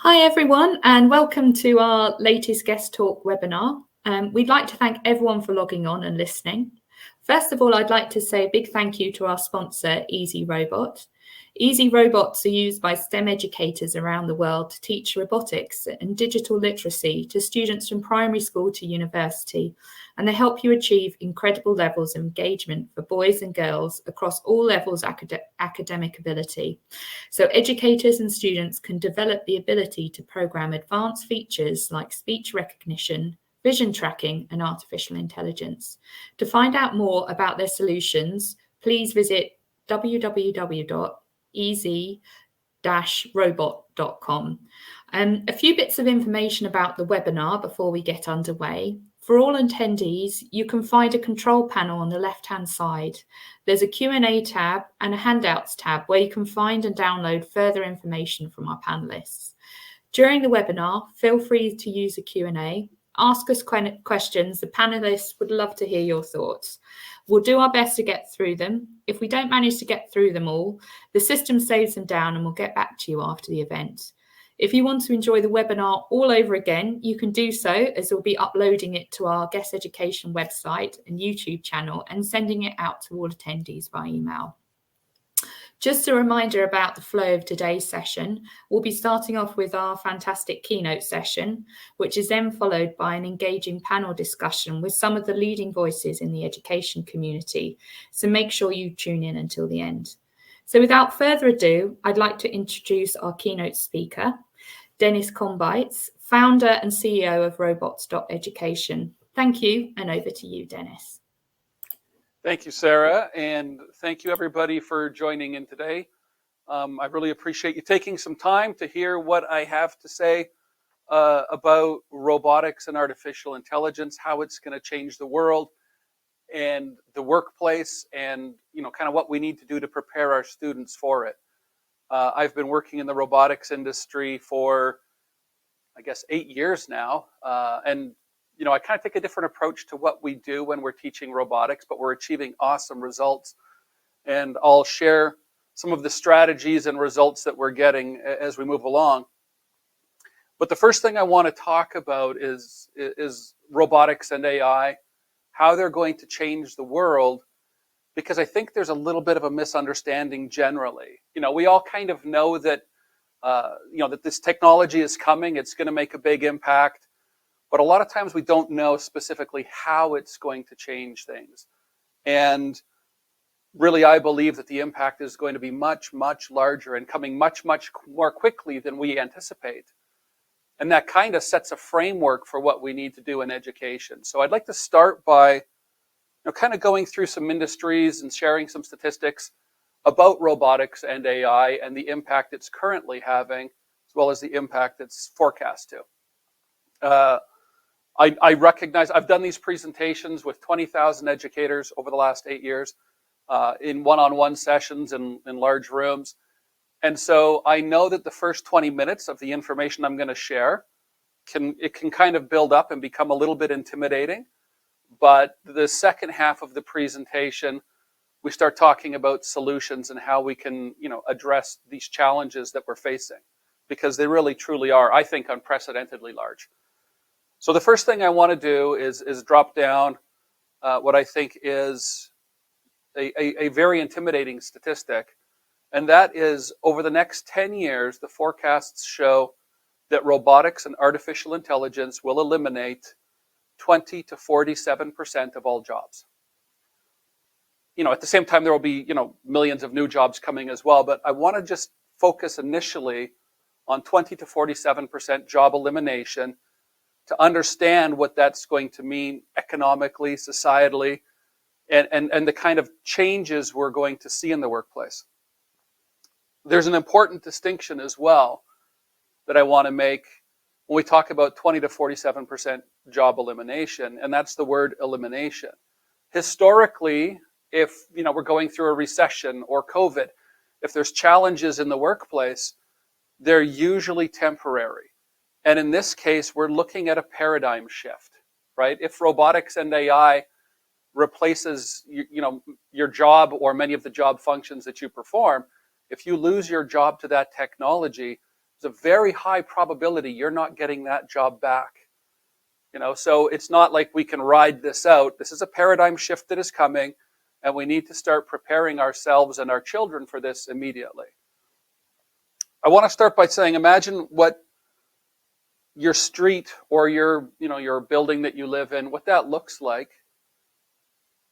Hi everyone, and welcome to our latest GESS Talk webinar. We'd like to thank everyone for logging on and listening. First of all, I'd like to say a big thank you to our sponsor, Easy Robot. Easy Robots are used by STEM educators around the world to teach robotics and digital literacy to students from primary school to university, and they help you achieve incredible levels of engagement for boys and girls across all levels of academic ability. So educators and students can develop the ability to program advanced features like speech recognition, vision tracking, and artificial intelligence. To find out more about their solutions, please visit www.easy-robot.com. A few bits of information about the webinar before we get underway. For all attendees, you can find a control panel on the left-hand side. There's a Q&A tab and a handouts tab where you can find and download further information from our panelists. During the webinar, feel free to use the Q&A. Ask us questions. The panelists would love to hear your thoughts. We'll do our best to get through them. If we don't manage to get through them all, the system saves them down and we'll get back to you after the event. If you want to enjoy the webinar all over again, you can do so, as we'll be uploading it to our GESS Education website and YouTube channel and sending it out to all attendees by email. Just a reminder about the flow of today's session. We'll be starting off with our fantastic keynote session, which is then followed by an engaging panel discussion with some of the leading voices in the education community. So make sure you tune in until the end. So without further ado, I'd like to introduce our keynote speaker, Dennis Kambeitz, founder and CEO of Robots.Education. Thank you, and over to you, Dennis. Thank you, Sarah, and thank you everybody for joining in today. I really appreciate you taking some time to hear what I have to say about robotics and artificial intelligence, how it's going to change the world and the workplace, and kind of what we need to do to prepare our students for it. I've been working in the robotics industry for, I guess, 8 years now, and I kind of take a different approach to what we do when we're teaching robotics, but we're achieving awesome results. And I'll share some of the strategies and results that we're getting as we move along. But the first thing I want to talk about is robotics and AI, how they're going to change the world, because I think there's a little bit of a misunderstanding generally. We all kind of know that, that this technology is coming, it's going to make a big impact. But a lot of times we don't know specifically how it's going to change things. And really, I believe that the impact is going to be much, much larger and coming much, much more quickly than we anticipate. And that kind of sets a framework for what we need to do in education. So I'd like to start by kind of going through some industries and sharing some statistics about robotics and AI and the impact it's currently having, as well as the impact it's forecast to. I recognize I've done these presentations with 20,000 educators over the last 8 years in one-on-one sessions in large rooms. And so I know that the first 20 minutes of the information I'm going to share can kind of build up and become a little bit intimidating. But the second half of the presentation, we start talking about solutions and how we can address these challenges that we're facing, because they really truly are, I think, unprecedentedly large. So the first thing I want to do is drop down what I think is a very intimidating statistic, and that is over the next 10 years, the forecasts show that robotics and artificial intelligence will eliminate 20 to 47% of all jobs. At the same time, there will be millions of new jobs coming as well, but I want to just focus initially on 20 to 47% job elimination, to understand what that's going to mean economically, societally, and the kind of changes we're going to see in the workplace. There's an important distinction as well that I want to make when we talk about 20 to 47% job elimination, and that's the word elimination. Historically, if we're going through a recession or COVID, if there's challenges in the workplace, they're usually temporary. And in this case, we're looking at a paradigm shift, right? If robotics and AI replaces your job or many of the job functions that you perform, if you lose your job to that technology, there's a very high probability you're not getting that job back. So it's not like we can ride this out. This is a paradigm shift that is coming, and we need to start preparing ourselves and our children for this immediately. I want to start by saying, imagine what your street or your building that you live in, what that looks like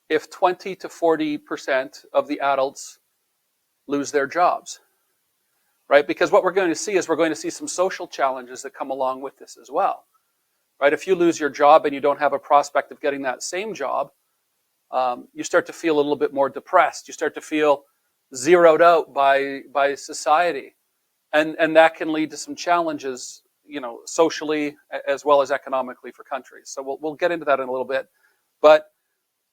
if 20 to 40% of the adults lose their jobs, right? Because what we're going to see is we're going to see some social challenges that come along with this as well, right? If you lose your job and you don't have a prospect of getting that same job, you start to feel a little bit more depressed. You start to feel zeroed out by society. And that can lead to some challenges, socially as well as economically for countries. So we'll get into that in a little bit. But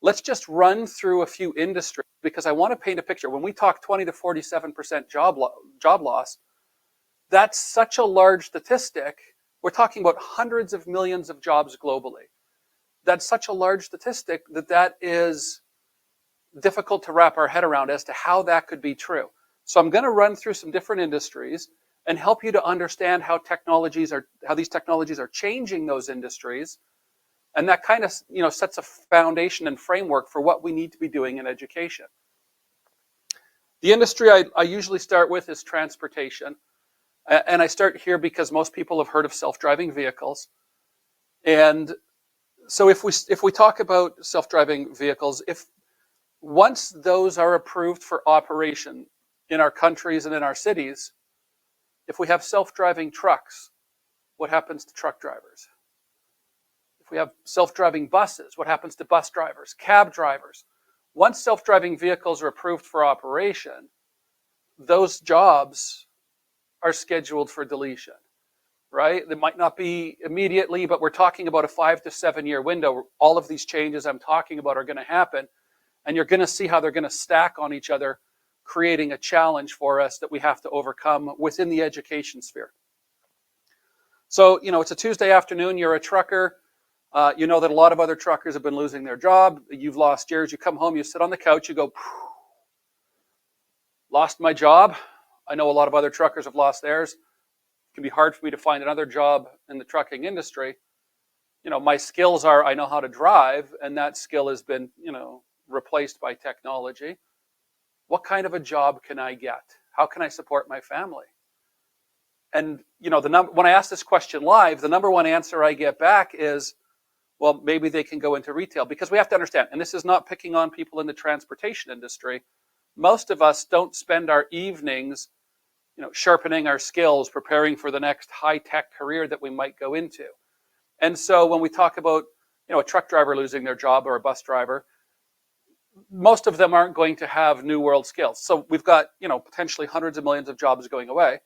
let's just run through a few industries, because I want to paint a picture. When we talk 20 to 47% job loss, that's such a large statistic. We're talking about hundreds of millions of jobs globally. That's such a large statistic that is difficult to wrap our head around as to how that could be true. So I'm going to run through some different industries and help you to understand how these technologies are changing those industries. And that kind of sets a foundation and framework for what we need to be doing in education. The industry I usually start with is transportation. And I start here because most people have heard of self-driving vehicles. And so if we talk about self-driving vehicles, once those are approved for operation in our countries and in our cities, if we have self-driving trucks, what happens to truck drivers? If we have self-driving buses, what happens to bus drivers, cab drivers? Once self-driving vehicles are approved for operation, those jobs are scheduled for deletion, right? They might not be immediately, but we're talking about a 5 to 7 year window. All of these changes I'm talking about are going to happen, and you're going to see how they're going to stack on each other, creating a challenge for us that we have to overcome within the education sphere. So, it's a Tuesday afternoon, you're a trucker. You know that a lot of other truckers have been losing their job. You've lost yours. You come home, you sit on the couch, you go, lost my job. I know a lot of other truckers have lost theirs. It can be hard for me to find another job in the trucking industry. My skills are, I know how to drive, and that skill has been, replaced by technology. What kind of a job can I get? How can I support my family? And, when I ask this question live, the number one answer I get back is, well, maybe they can go into retail. Because we have to understand, and this is not picking on people in the transportation industry, most of us don't spend our evenings, sharpening our skills, preparing for the next high-tech career that we might go into. And so when we talk about, a truck driver losing their job or a bus driver, most of them aren't going to have new world skills. So we've got, potentially hundreds of millions of jobs going away,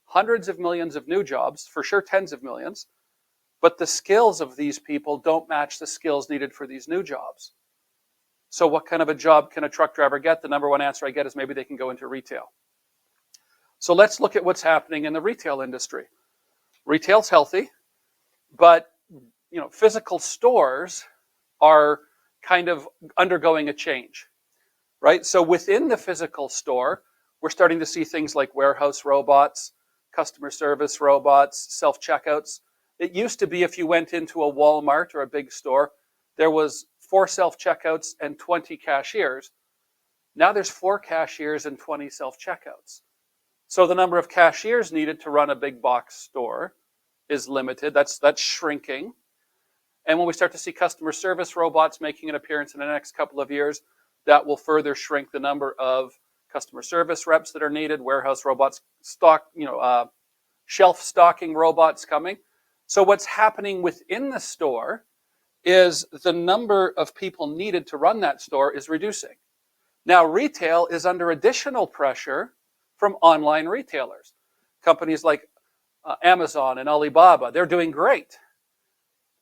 hundreds of millions of new jobs, for sure tens of millions. But the skills of these people don't match the skills needed for these new jobs. So what kind of a job can a truck driver get? The number one answer I get is maybe they can go into retail. So let's look at what's happening in the retail industry. Retail's healthy, but physical stores are kind of undergoing a change, right? So within the physical store, we're starting to see things like warehouse robots, customer service robots, self-checkouts. It used to be if you went into a Walmart or a big store, there was 4 self-checkouts and 20 cashiers. Now there's 4 cashiers and 20 self-checkouts. So the number of cashiers needed to run a big box store is limited. That's shrinking. And when we start to see customer service robots making an appearance in the next couple of years, that will further shrink the number of customer service reps that are needed, warehouse robots, shelf stocking robots coming. So what's happening within the store is the number of people needed to run that store is reducing. Now, retail is under additional pressure from online retailers. Companies like Amazon and Alibaba, they're doing great.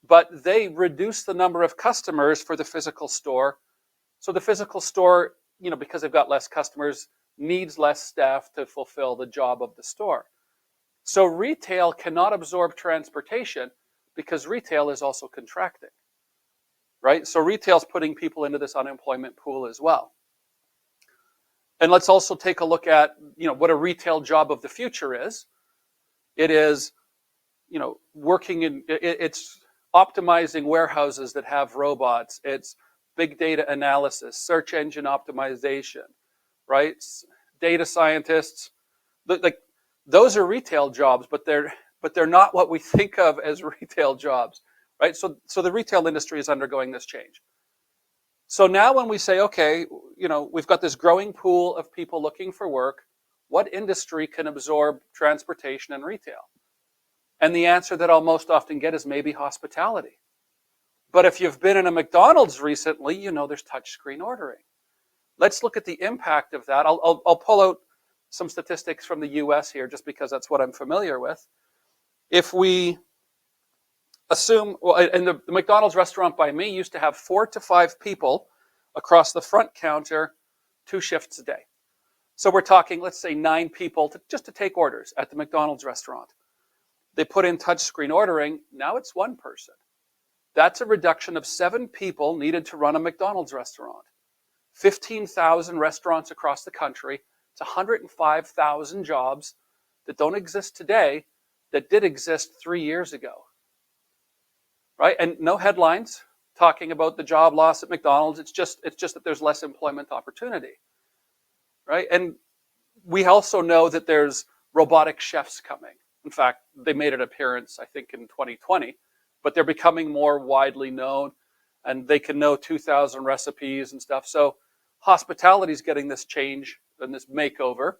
But they reduce the number of customers for the physical store. So the physical store, because they've got less customers, needs less staff to fulfill the job of the store. So retail cannot absorb transportation because retail is also contracting, right? So retail's putting people into this unemployment pool as well. And let's also take a look at, what a retail job of the future is. It is, working it's optimizing warehouses that have robots. It's big data analysis, search engine optimization, right? Data scientists, like those are retail jobs, but they're not what we think of as retail jobs, right? So the retail industry is undergoing this change. So now when we say, okay, we've got this growing pool of people looking for work, what industry can absorb transportation and retail? And the answer that I'll most often get is maybe hospitality. But if you've been in a McDonald's recently, there's touchscreen ordering. Let's look at the impact of that. I'll pull out some statistics from the US here just because that's what I'm familiar with. If we assume, and the McDonald's restaurant by me used to have 4 to 5 people across the front counter, 2 shifts a day. So we're talking, let's say 9 people just to take orders at the McDonald's restaurant. They put in touchscreen ordering, now it's 1 person. That's a reduction of 7 people needed to run a McDonald's restaurant. 15,000 restaurants across the country. It's 105,000 jobs that don't exist today that did exist 3 years ago. Right? And no headlines talking about the job loss at McDonald's. It's just that there's less employment opportunity. Right? And we also know that there's robotic chefs coming. In fact, they made an appearance, I think, in 2020, but they're becoming more widely known, and they can know 2,000 recipes and stuff. So hospitality is getting this change and this makeover.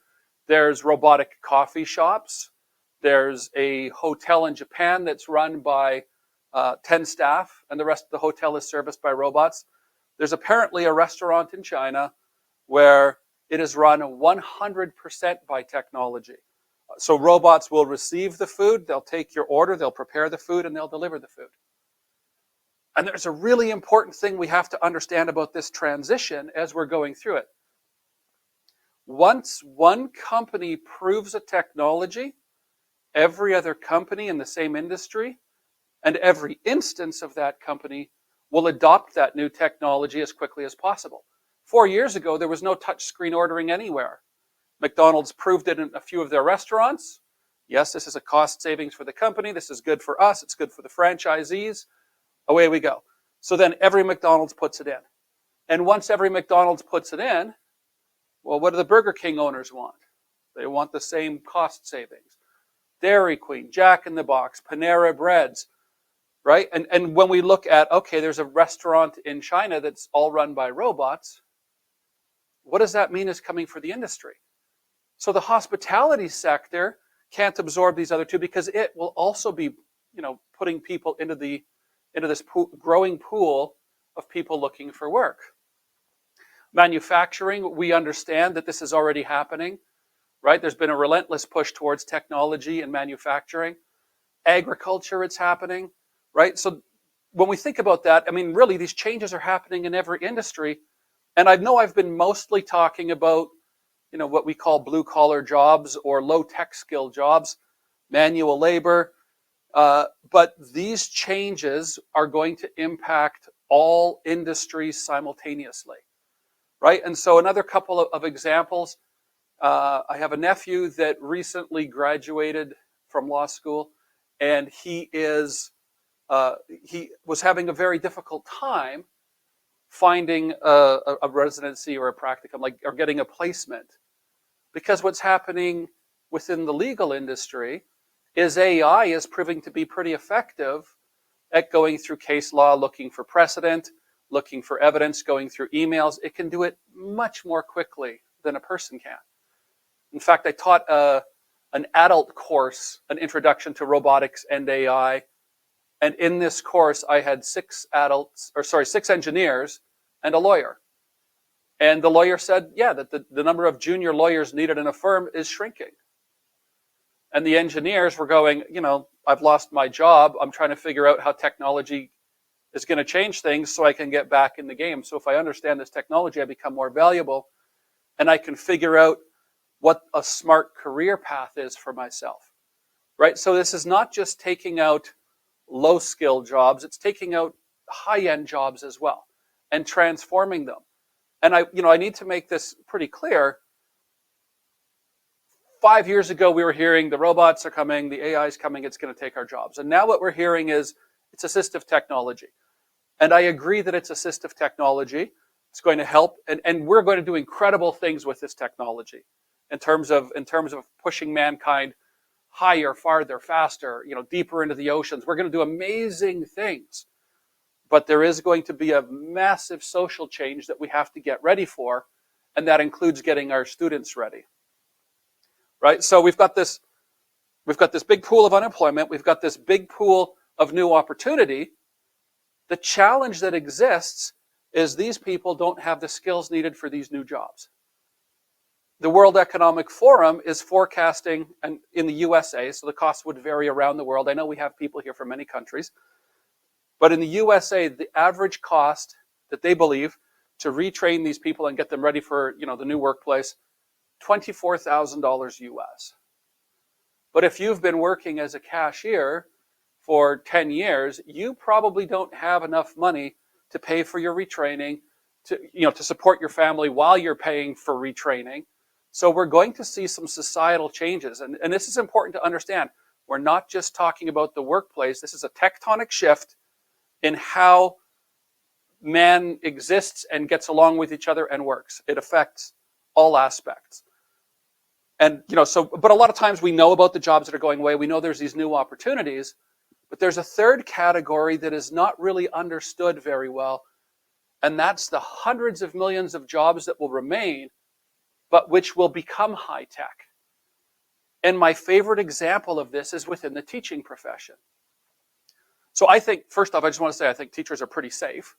There's robotic coffee shops. There's a hotel in Japan that's run by 10 staff, and the rest of the hotel is serviced by robots. There's apparently a restaurant in China where it is run 100% by technology. So robots will receive the food, they'll take your order, they'll prepare the food, and they'll deliver the food. And there's a really important thing we have to understand about this transition as we're going through it. Once one company proves a technology, every other company in the same industry and every instance of that company will adopt that new technology as quickly as possible. 4 years ago, there was no touchscreen ordering anywhere. McDonald's proved it in a few of their restaurants. Yes, this is a cost savings for the company. This is good for us. It's good for the franchisees. Away we go. So then every McDonald's puts it in. And once every McDonald's puts it in, well, what do the Burger King owners want? They want the same cost savings. Dairy Queen, Jack in the Box, Panera Breads, right? And when we look at, okay, there's a restaurant in China that's all run by robots, what does that mean is coming for the industry? So the hospitality sector can't absorb these other two because it will also be, putting people into this growing pool of people looking for work. Manufacturing, we understand that this is already happening, right? There's been a relentless push towards technology and manufacturing. Agriculture, it's happening, right? So when we think about that, really these changes are happening in every industry. And I know I've been mostly talking about what we call blue-collar jobs or low-tech skill jobs, manual labor. But these changes are going to impact all industries simultaneously, right? And so another couple of examples. I have a nephew that recently graduated from law school, and he was having a very difficult time finding a residency or a practicum, or getting a placement. Because what's happening within the legal industry is AI is proving to be pretty effective at going through case law, looking for precedent, looking for evidence, going through emails. It can do it much more quickly than a person can. In fact, I taught an adult course, an introduction to robotics and AI. And in this course, I had 6 engineers and a lawyer. And the lawyer said, yeah, that the number of junior lawyers needed in a firm is shrinking. And the engineers were going, I've lost my job. I'm trying to figure out how technology is going to change things so I can get back in the game. So if I understand this technology, I become more valuable and I can figure out what a smart career path is for myself, right? So this is not just taking out low-skill jobs. It's taking out high-end jobs as well and transforming them. And I need to make this pretty clear. 5 years ago, we were hearing the robots are coming, the AI is coming, it's going to take our jobs. And now what we're hearing is it's assistive technology. And I agree that it's assistive technology. It's going to help, and we're going to do incredible things with this technology in terms of pushing mankind higher, farther, faster, deeper into the oceans. We're going to do amazing things. But there is going to be a massive social change that we have to get ready for, and that includes getting our students ready. Right? So we've got this big pool of unemployment, we've got this big pool of new opportunity. The challenge that exists is these people don't have the skills needed for these new jobs. The World Economic Forum is forecasting, and in the USA, so the costs would vary around the world. I know we have people here from many countries, but in the USA, the average cost that they believe to retrain these people and get them ready for the new workplace, $24,000 US. But if you've been working as a cashier for 10 years, you probably don't have enough money to pay for your retraining, to support your family while you're paying for retraining. So we're going to see some societal changes. And this is important to understand. We're not just talking about the workplace. This is a tectonic shift in how man exists and gets along with each other and works. It affects all aspects. And, but a lot of times we know about the jobs that are going away. We know there's these new opportunities. But there's a third category that is not really understood very well. And that's the hundreds of millions of jobs that will remain, but which will become high tech. And my favorite example of this is within the teaching profession. So I think, first off, I just want to say I think teachers are pretty safe,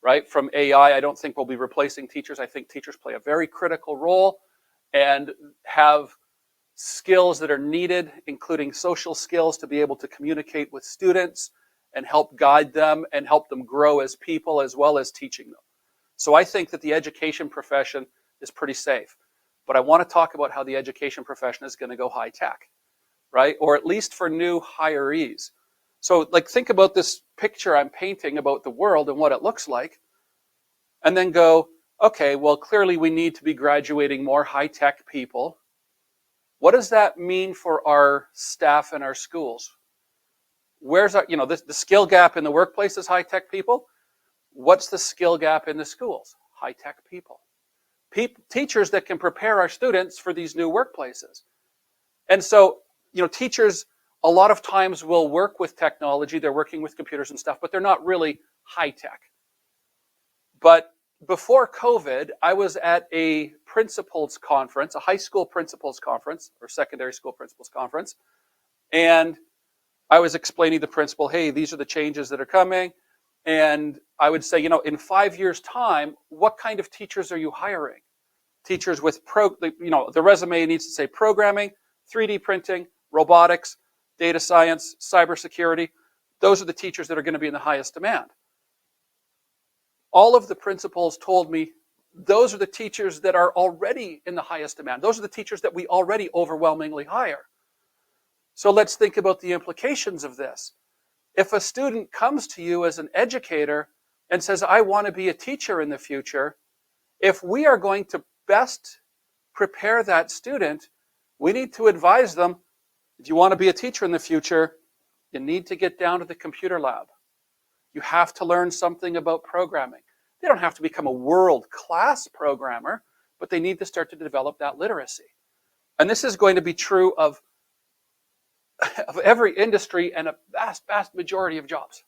right? From AI, I don't think we'll be replacing teachers. I think teachers play a very critical role and have skills that are needed, including social skills, to be able to communicate with students and help guide them and help them grow as people as well as teaching them. So I think that the education profession is pretty safe. But I want to talk about how the education profession is going to go high tech, right? Or at least for new hirees. So think about this picture I'm painting about the world and what it looks like, and then go, okay, well, clearly we need to be graduating more high tech people. What does that mean for our staff and our schools? Where's our, the skill gap in the workplace is high-tech people. What's the skill gap in the schools? High-tech people. Teachers that can prepare our students for these new workplaces. And so, teachers a lot of times will work with technology. They're working with computers and stuff, but they're not really high-tech. But before COVID, I was at a principals conference, a high school principals conference, or secondary school principals conference, and I was explaining to the principal, hey, these are the changes that are coming, and I would say, in 5 years' time, what kind of teachers are you hiring? Teachers with, the resume needs to say programming, 3D printing, robotics, data science, cybersecurity. Those are the teachers that are going to be in the highest demand. All of the principals told me those are the teachers that are already in the highest demand. Those are the teachers that we already overwhelmingly hire. So let's think about the implications of this. If a student comes to you as an educator and says, I want to be a teacher in the future, if we are going to best prepare that student, we need to advise them, if you want to be a teacher in the future, you need to get down to the computer lab. You have to learn something about programming. They don't have to become a world-class programmer, but they need to start to develop that literacy. And this is going to be true of every industry and a vast, vast majority of jobs.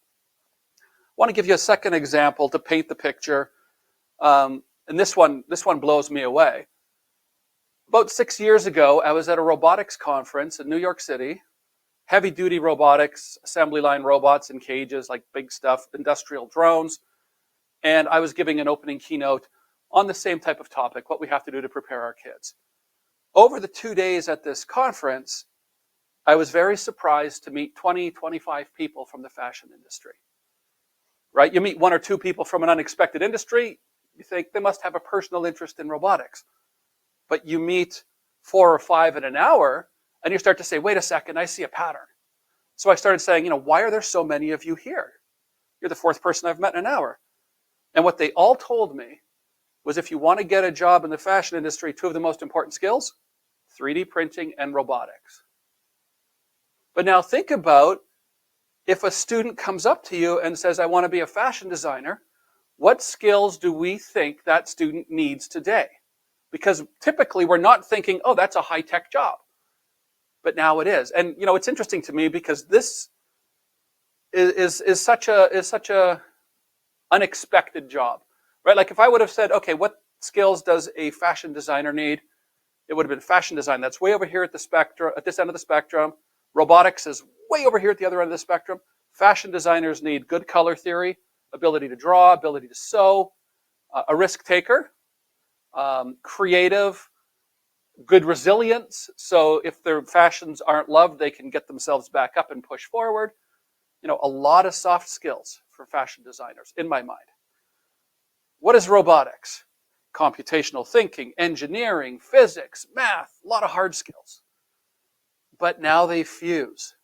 I want to give you a second example to paint the picture. And this one blows me away. About 6 years ago, I was at a robotics conference in New York City. Heavy-duty robotics, assembly line robots in cages, like big stuff, industrial drones. And I was giving an opening keynote on the same type of topic, what we have to do to prepare our kids. Over the 2 days at this conference, I was very surprised to meet 20, 25 people from the fashion industry. Right? You meet 1 or 2 people from an unexpected industry, you think they must have a personal interest in robotics. But you meet 4 or 5 in an hour, and you start to say, wait a second, I see a pattern. So I started saying, why are there so many of you here? You're the 4th person I've met in an hour. And what they all told me was if you want to get a job in the fashion industry, 2 of the most important skills, 3D printing and robotics. But now think about if a student comes up to you and says, I want to be a fashion designer, what skills do we think that student needs today? Because typically we're not thinking, oh, that's a high-tech job. But now it is. And it's interesting to me because this is such a unexpected job, right? Like if I would have said, okay, what skills does a fashion designer need? It would have been fashion design. That's way over here at the spectrum, at this end of the spectrum. Robotics is way over here at the other end of the spectrum. Fashion designers need good color theory, ability to draw, ability to sew, a risk taker, creative, good resilience. So if their fashions aren't loved, they can get themselves back up and push forward. A lot of soft skills for fashion designers in my mind. What is robotics? Computational thinking, engineering, physics, math, a lot of hard skills. But now they fuse.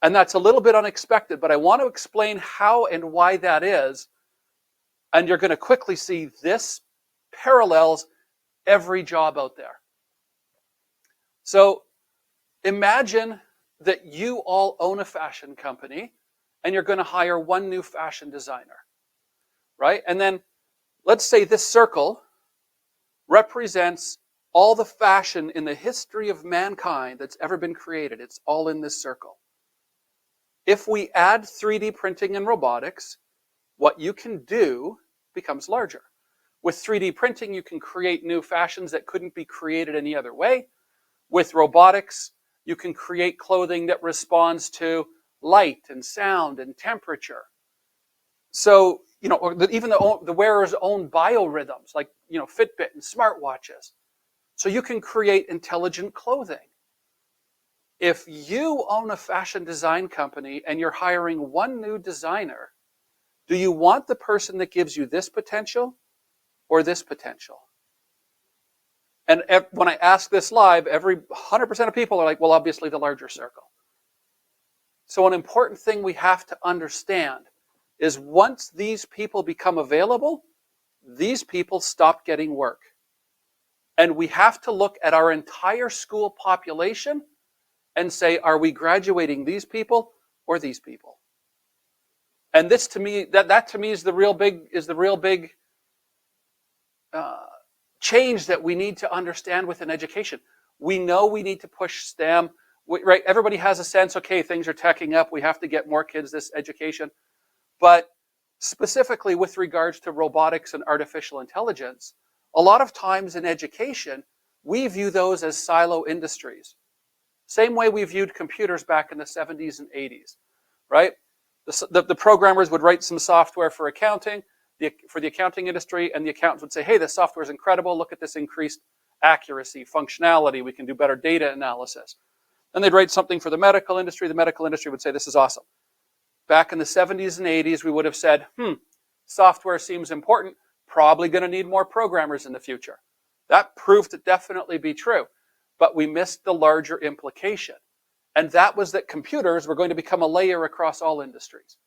And that's a little bit unexpected, but I want to explain how and why that is. And you're going to quickly see this parallels every job out there. So imagine that you all own a fashion company and you're going to hire one new fashion designer, right? And then let's say this circle represents all the fashion in the history of mankind that's ever been created. It's all in this circle. If we add 3D printing and robotics, what you can do becomes larger. With 3D printing, you can create new fashions that couldn't be created any other way. With robotics, you can create clothing that responds to light and sound and temperature. So, or even the wearer's own biorhythms, like, Fitbit and smartwatches. So you can create intelligent clothing. If you own a fashion design company and you're hiring one new designer, do you want the person that gives you this potential or this potential? And when I ask this live, 100% of people are like, well, obviously the larger circle. So an important thing we have to understand is once these people become available, these people stop getting work. And we have to look at our entire school population and say, are we graduating these people or these people? And this to me, that to me is the real big change that we need to understand within education. We know we need to push STEM, right? Everybody has a sense, okay, things are teching up. We have to get more kids this education. But specifically with regards to robotics and artificial intelligence, a lot of times in education, we view those as silo industries. Same way we viewed computers back in the 70s and 80s, right? The programmers would write some software for accounting, for the accounting industry, and the accountants would say, hey, this software is incredible. Look at this increased accuracy, functionality. We can do better data analysis. Then they'd write something for the medical industry. The medical industry would say, this is awesome. Back in the 70s and 80s, we would have said, software seems important. Probably going to need more programmers in the future. That proved to definitely be true. But we missed the larger implication. And that was that computers were going to become a layer across all industries,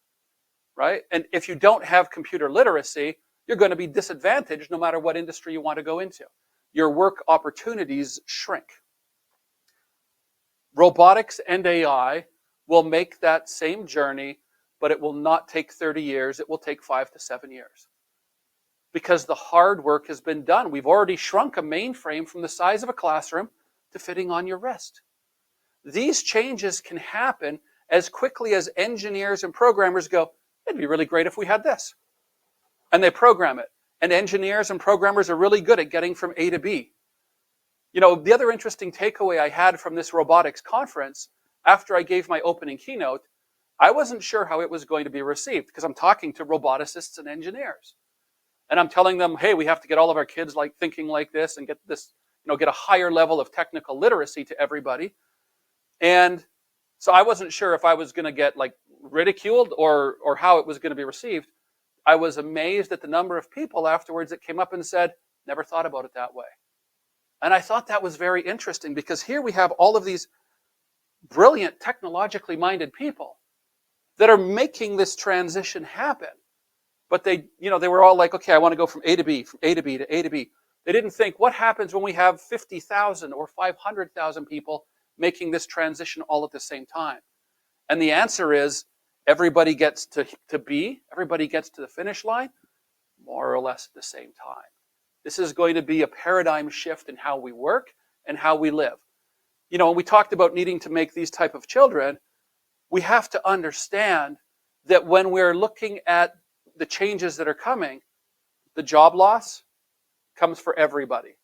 right? And if you don't have computer literacy, you're going to be disadvantaged no matter what industry you want to go into. Your work opportunities shrink. Robotics and AI will make that same journey, but it will not take 30 years. It will take 5 to 7 years. Because the hard work has been done. We've already shrunk a mainframe from the size of a classroom to fitting on your wrist. These changes can happen as quickly as engineers and programmers go, it'd be really great if we had this. And they program it. And engineers and programmers are really good at getting from A to B. The other interesting takeaway I had from this robotics conference, after I gave my opening keynote, I wasn't sure how it was going to be received because I'm talking to roboticists and engineers. And I'm telling them, hey, we have to get all of our kids thinking like this and get this, get a higher level of technical literacy to everybody. And so I wasn't sure if I was going to get ridiculed or how it was going to be received. I was amazed at the number of people afterwards that came up and said, never thought about it that way. And I thought that was very interesting because here we have all of these brilliant, technologically minded people that are making this transition happen. But they were all like, okay, I want to go from A to B, from A to B to A to B. They didn't think, what happens when we have 50,000 or 500,000 people making this transition all at the same time? And the answer is, everybody gets to everybody gets to the finish line more or less at the same time. This is going to be a paradigm shift in how we work and how we live. You know, when we talked about needing to make these type of children, we have to understand that when we're looking at the changes that are coming, the job loss comes for everybody.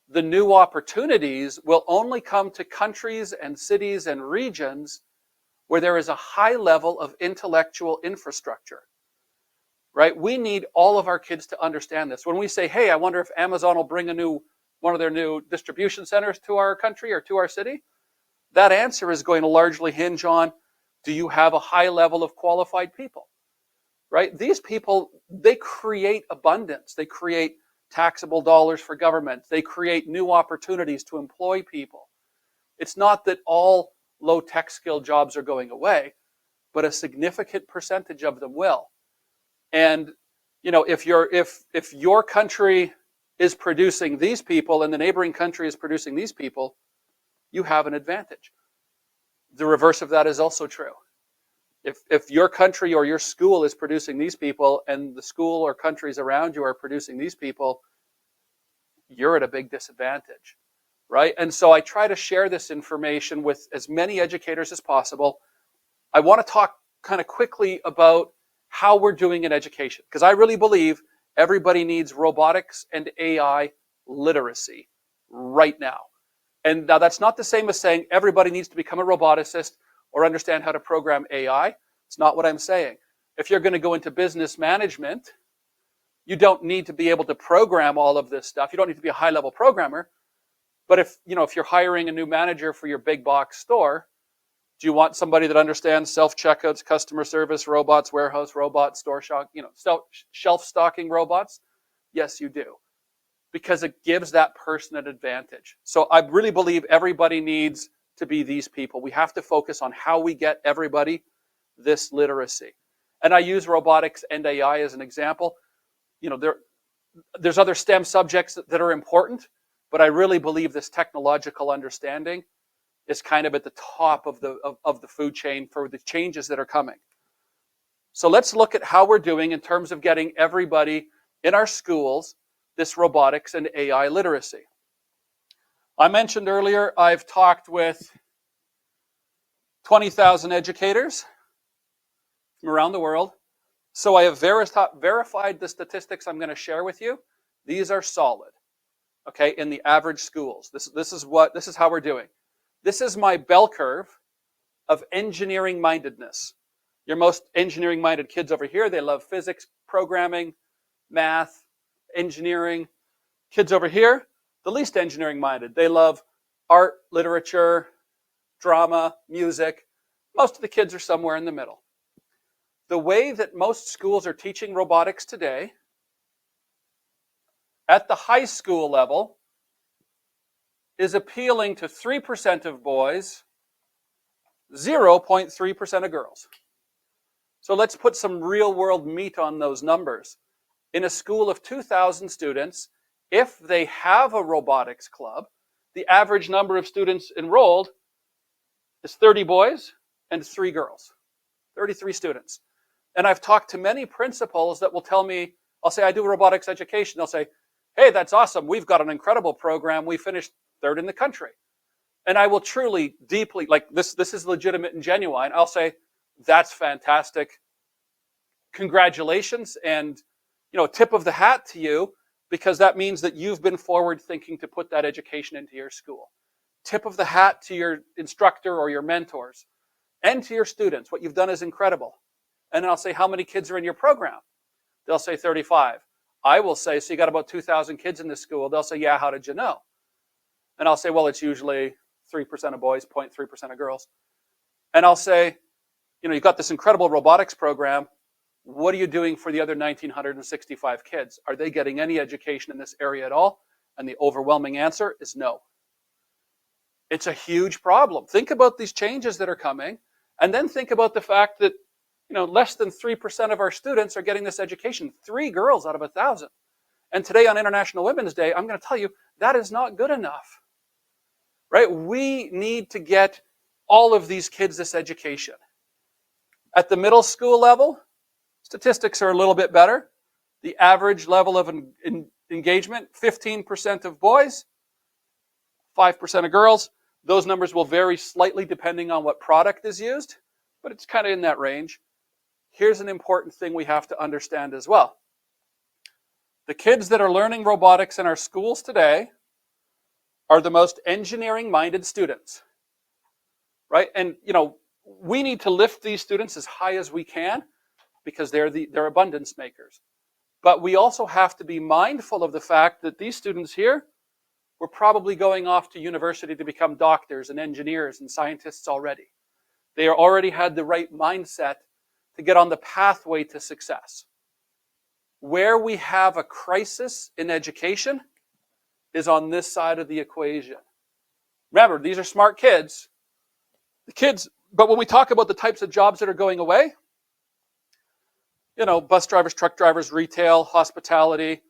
The new opportunities will only come to countries and cities and regions where there is a high level of intellectual infrastructure, right? We need all of our kids to understand this. When we say, hey, I wonder if Amazon will bring one of their new distribution centers to our country or to our city, that answer is going to largely hinge on, do you have a high level of qualified people, right? These people, they create abundance. They create taxable dollars for government. They create new opportunities to employ people. It's not that all low-tech skill jobs are going away, but a significant percentage of them will. And you know, if your country is producing these people and the neighboring country is producing these people, you have an advantage. The reverse of that is also true. If your country or your school is producing these people and the school or countries around you are producing these people, you're at a big disadvantage, right? And so I try to share this information with as many educators as possible. I want to talk kind of quickly about how we're doing in education, because I really believe everybody needs robotics and AI literacy right now. And now that's not the same as saying everybody needs to become a roboticist or understand how to program AI. It's not what I'm saying. If you're going to go into business management, you don't need to be able to program all of this stuff. You don't need to be a high-level programmer. But if you're hiring a new manager for your big box store, do you want somebody that understands self-checkouts, customer service, robots, warehouse robots, store stock, shelf stocking robots? Yes, you do. Because it gives that person an advantage. So I really believe everybody needs to be these people. We have to focus on how we get everybody this literacy. And I use robotics and AI as an example. There's other STEM subjects that are important, but I really believe this technological understanding is kind of at the top of the food chain for the changes that are coming. So let's look at how we're doing in terms of getting everybody in our schools this robotics and AI literacy. I mentioned earlier, I've talked with 20,000 educators from around the world. So I have verified the statistics I'm going to share with you. These are solid, okay, in the average schools. This is how we're doing. This is my bell curve of engineering mindedness. Your most engineering minded kids over here, they love physics, programming, math, engineering. Kids over here, the least engineering minded. They love art, literature, drama, music. Most of the kids are somewhere in the middle. The way that most schools are teaching robotics today, at the high school level, is appealing to 3% of boys, 0.3% of girls. So let's put some real-world meat on those numbers. In a school of 2,000 students, if they have a robotics club, the average number of students enrolled is 30 boys and 3 girls, 33 students. And I've talked to many principals that will tell me, I'll say, I do robotics education. They'll say, hey, that's awesome. We've got an incredible program. We finished 3rd in the country. And I will truly, deeply, like this is legitimate and genuine. I'll say, that's fantastic. Congratulations. And, tip of the hat to you, because that means that you've been forward thinking to put that education into your school. Tip of the hat to your instructor or your mentors and to your students. What you've done is incredible. And then I'll say, how many kids are in your program? They'll say 35. I will say, so you got about 2,000 kids in this school. They'll say, yeah, how did you know? And I'll say, well, it's usually 3% of boys, 0.3% of girls. And I'll say, you've got this incredible robotics program. What are you doing for the other 1,965 kids? Are they getting any education in this area at all? And the overwhelming answer is no. It's a huge problem. Think about these changes that are coming, and then think about the fact that less than 3% of our students are getting this education. 3 girls out of 1,000. And today on International Women's Day, I'm going to tell you that is not good enough, right? We need to get all of these kids this education. At the middle school level, statistics are a little bit better. The average level of engagement, 15% of boys, 5% of girls. Those numbers will vary slightly depending on what product is used, but it's kind of in that range. Here's an important thing we have to understand as well. The kids that are learning robotics in our schools today are the most engineering-minded students, right? And, we need to lift these students as high as we can because they're abundance makers. But we also have to be mindful of the fact that these students here were probably going off to university to become doctors and engineers and scientists already. They already had the right mindset to get on the pathway to success. Where we have a crisis in education is on this side of the equation. Remember, these are smart kids. But when we talk about the types of jobs that are going away, bus drivers, truck drivers, retail, hospitality,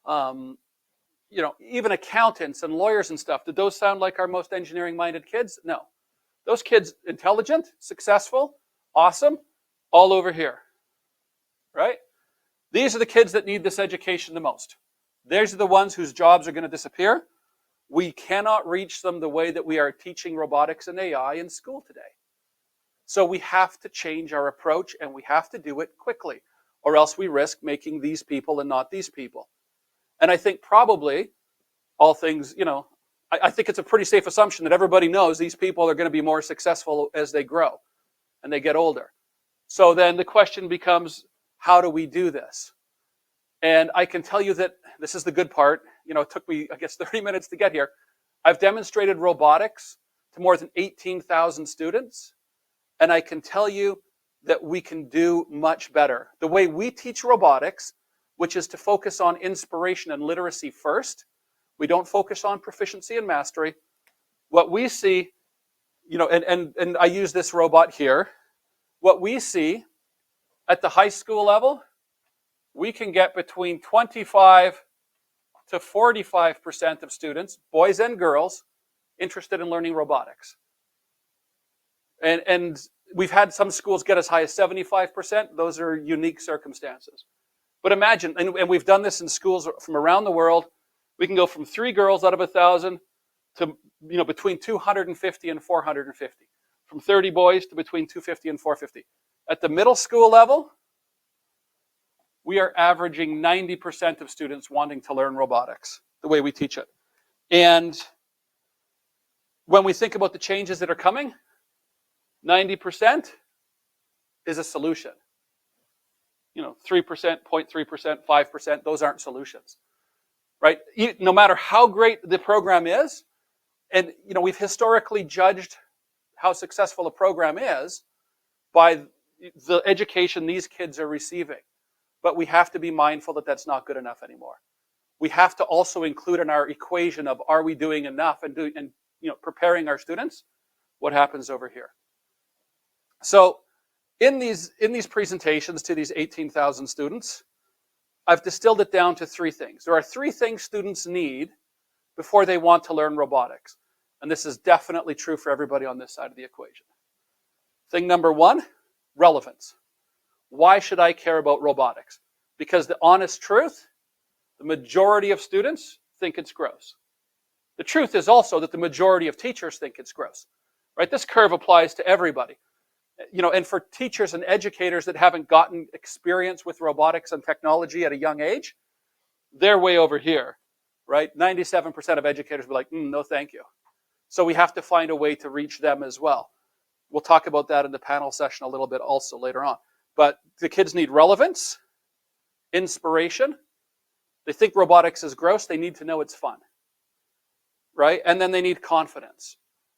even accountants and lawyers and stuff, did those sound like our most engineering-minded kids? No. Those kids, intelligent, successful, awesome, all over here, right? These are the kids that need this education the most. These are the ones whose jobs are going to disappear. We cannot reach them the way that we are teaching robotics and AI in school today. So we have to change our approach, and we have to do it quickly, or else we risk making these people and not these people. And I think probably all things, I think it's a pretty safe assumption that everybody knows these people are going to be more successful as they grow and they get older. So then the question becomes, how do we do this? And I can tell you that this is the good part. It took me, 30 minutes to get here. I've demonstrated robotics to more than 18,000 students. And I can tell you that we can do much better. The way we teach robotics, which is to focus on inspiration and literacy first, we don't focus on proficiency and mastery. What we see, and I use this robot here, what we see at the high school level, we can get between 25 to 45% of students, boys and girls, interested in learning robotics. And we've had some schools get as high as 75%. Those are unique circumstances. But imagine, and we've done this in schools from around the world, we can go from 3 girls out of 1,000 to between 250 and 450. From 30 boys to between 250 and 450. At the middle school level, we are averaging 90% of students wanting to learn robotics, the way we teach it. And when we think about the changes that are coming, 90% is a solution. 3%, 0.3%, 5%, those aren't solutions, right? No matter how great the program is, and we've historically judged how successful a program is by the education these kids are receiving. But we have to be mindful that that's not good enough anymore. We have to also include in our equation of, are we doing enough, and preparing our students, what happens over here. So in these presentations to these 18,000 students, I've distilled it down to 3 things. There are 3 things students need before they want to learn robotics. And this is definitely true for everybody on this side of the equation. Thing number 1, relevance. Why should I care about robotics? Because the honest truth, the majority of students think it's gross. The truth is also that the majority of teachers think it's gross, right? This curve applies to everybody. And for teachers and educators that haven't gotten experience with robotics and technology at a young age, they're way over here, right? 97% of educators will be like, no, thank you. So we have to find a way to reach them as well. We'll talk about that in the panel session a little bit also later on. But the kids need relevance, inspiration. They think robotics is gross. They need to know it's fun, right? And then they need confidence.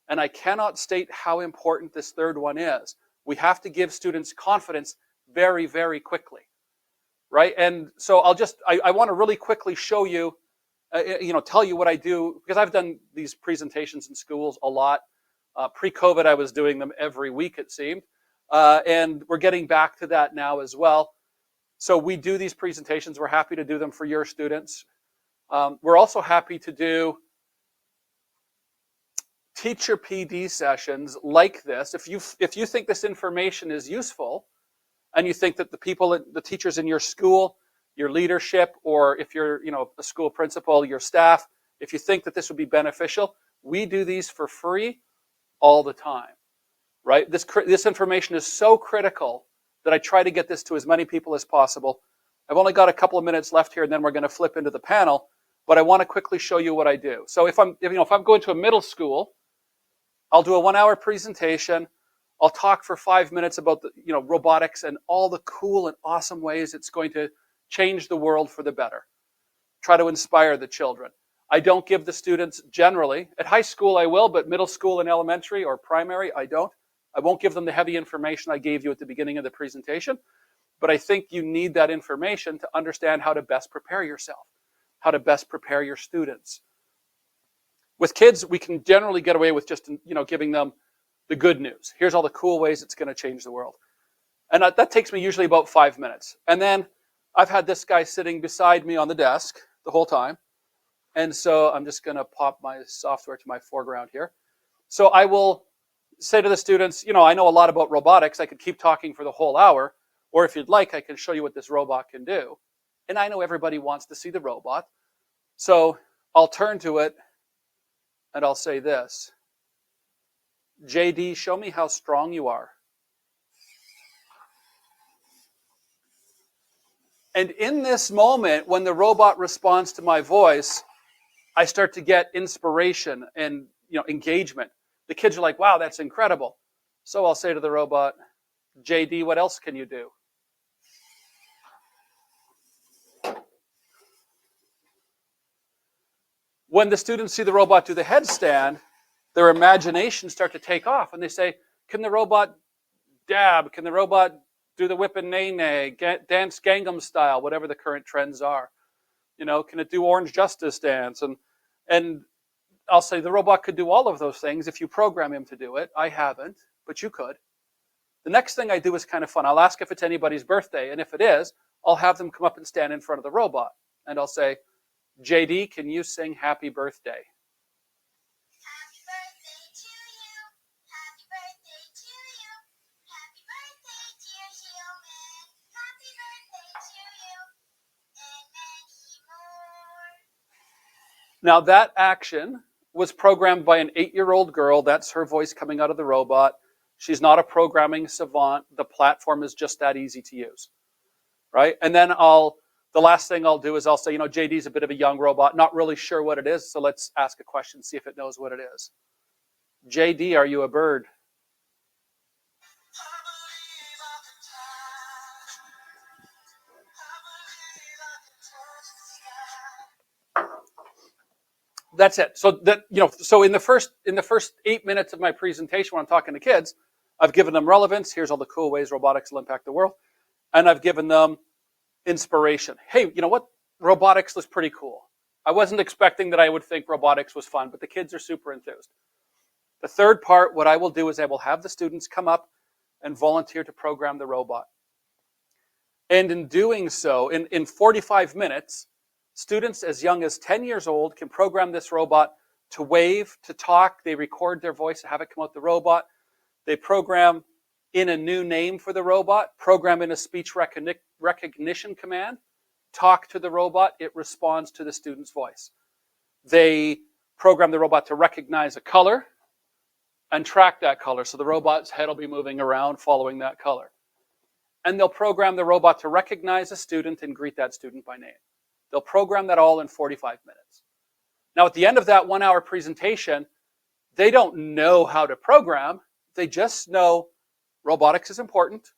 And I cannot state how important this third one is. We have to give students confidence very, very quickly, right? And so I want to really quickly show you, tell you what I do, because I've done these presentations in schools a lot. Pre-COVID, I was doing them every week, it seemed. And we're getting back to that now as well. So we do these presentations. We're happy to do them for your students. We're also happy to do teacher PD sessions like this. If you think this information is useful, and you think that the teachers in your school, your leadership, or if you're a school principal, your staff, if you think that this would be beneficial, we do these for free all the time, right? This information is so critical that I try to get this to as many people as possible. I've only got a couple of minutes left here, and then we're going to flip into the panel, but I want to quickly show you what I do. So if I'm going to a middle school, I'll do a 1-hour presentation. I'll talk for 5 minutes about robotics and all the cool and awesome ways it's going to change the world for the better. Try to inspire the children. I don't give the students generally. At high school I will, but middle school and elementary or primary I don't. I won't give them the heavy information I gave you at the beginning of the presentation, but I think you need that information to understand how to best prepare yourself, how to best prepare your students. With kids, we can generally get away with just giving them the good news. Here's all the cool ways it's going to change the world. And that takes me usually about 5 minutes. And then I've had this guy sitting beside me on the desk the whole time. And so I'm just going to pop my software to my foreground here. So I will say to the students, I know a lot about robotics. I could keep talking for the whole hour. Or if you'd like, I can show you what this robot can do. And I know everybody wants to see the robot. So I'll turn to it and I'll say this. JD, show me how strong you are. And in this moment, when the robot responds to my voice, I start to get inspiration and engagement. The kids are like, wow, that's incredible. So I'll say to the robot, JD, what else can you do? When the students see the robot do the headstand, their imaginations start to take off. And they say, can the robot dab? Can the robot do the whip and nay-nay, dance Gangnam style, whatever the current trends are? Can it do orange justice dance? And I'll say the robot could do all of those things if you program him to do it. I haven't, but you could. The next thing I do is kind of fun. I'll ask if it's anybody's birthday, and if it is, I'll have them come up and stand in front of the robot. And I'll say, JD, can you sing Happy Birthday? Happy birthday to you. Happy birthday to you. Happy birthday, dear human. Happy birthday to you. And many more. Now that action was programmed by an 8-year-old girl. That's her voice coming out of the robot. She's not a programming savant. The platform is just that easy to use, right? And then the last thing I'll do is I'll say, JD's a bit of a young robot, not really sure what it is, so let's ask a question, see if it knows what it is. JD, are you a bird? That's it. So so in the first 8 minutes of my presentation when I'm talking to kids, I've given them relevance. Here's all the cool ways robotics will impact the world. And I've given them inspiration. Hey, you know what? Robotics was pretty cool. I wasn't expecting that I would think robotics was fun, but the kids are super enthused. The third part, what I will do is I will have the students come up and volunteer to program the robot. And in doing so, in 45 minutes, students as young as 10 years old can program this robot to wave, to talk. They record their voice, have it come out the robot. They program in a new name for the robot, program in a speech recognition command, talk to the robot, it responds to the student's voice. They program the robot to recognize a color and track that color, so the robot's head will be moving around following that color. And they'll program the robot to recognize a student and greet that student by name. They'll program that all in 45 minutes. Now, at the end of that 1-hour presentation, they don't know how to program. They just know robotics is important.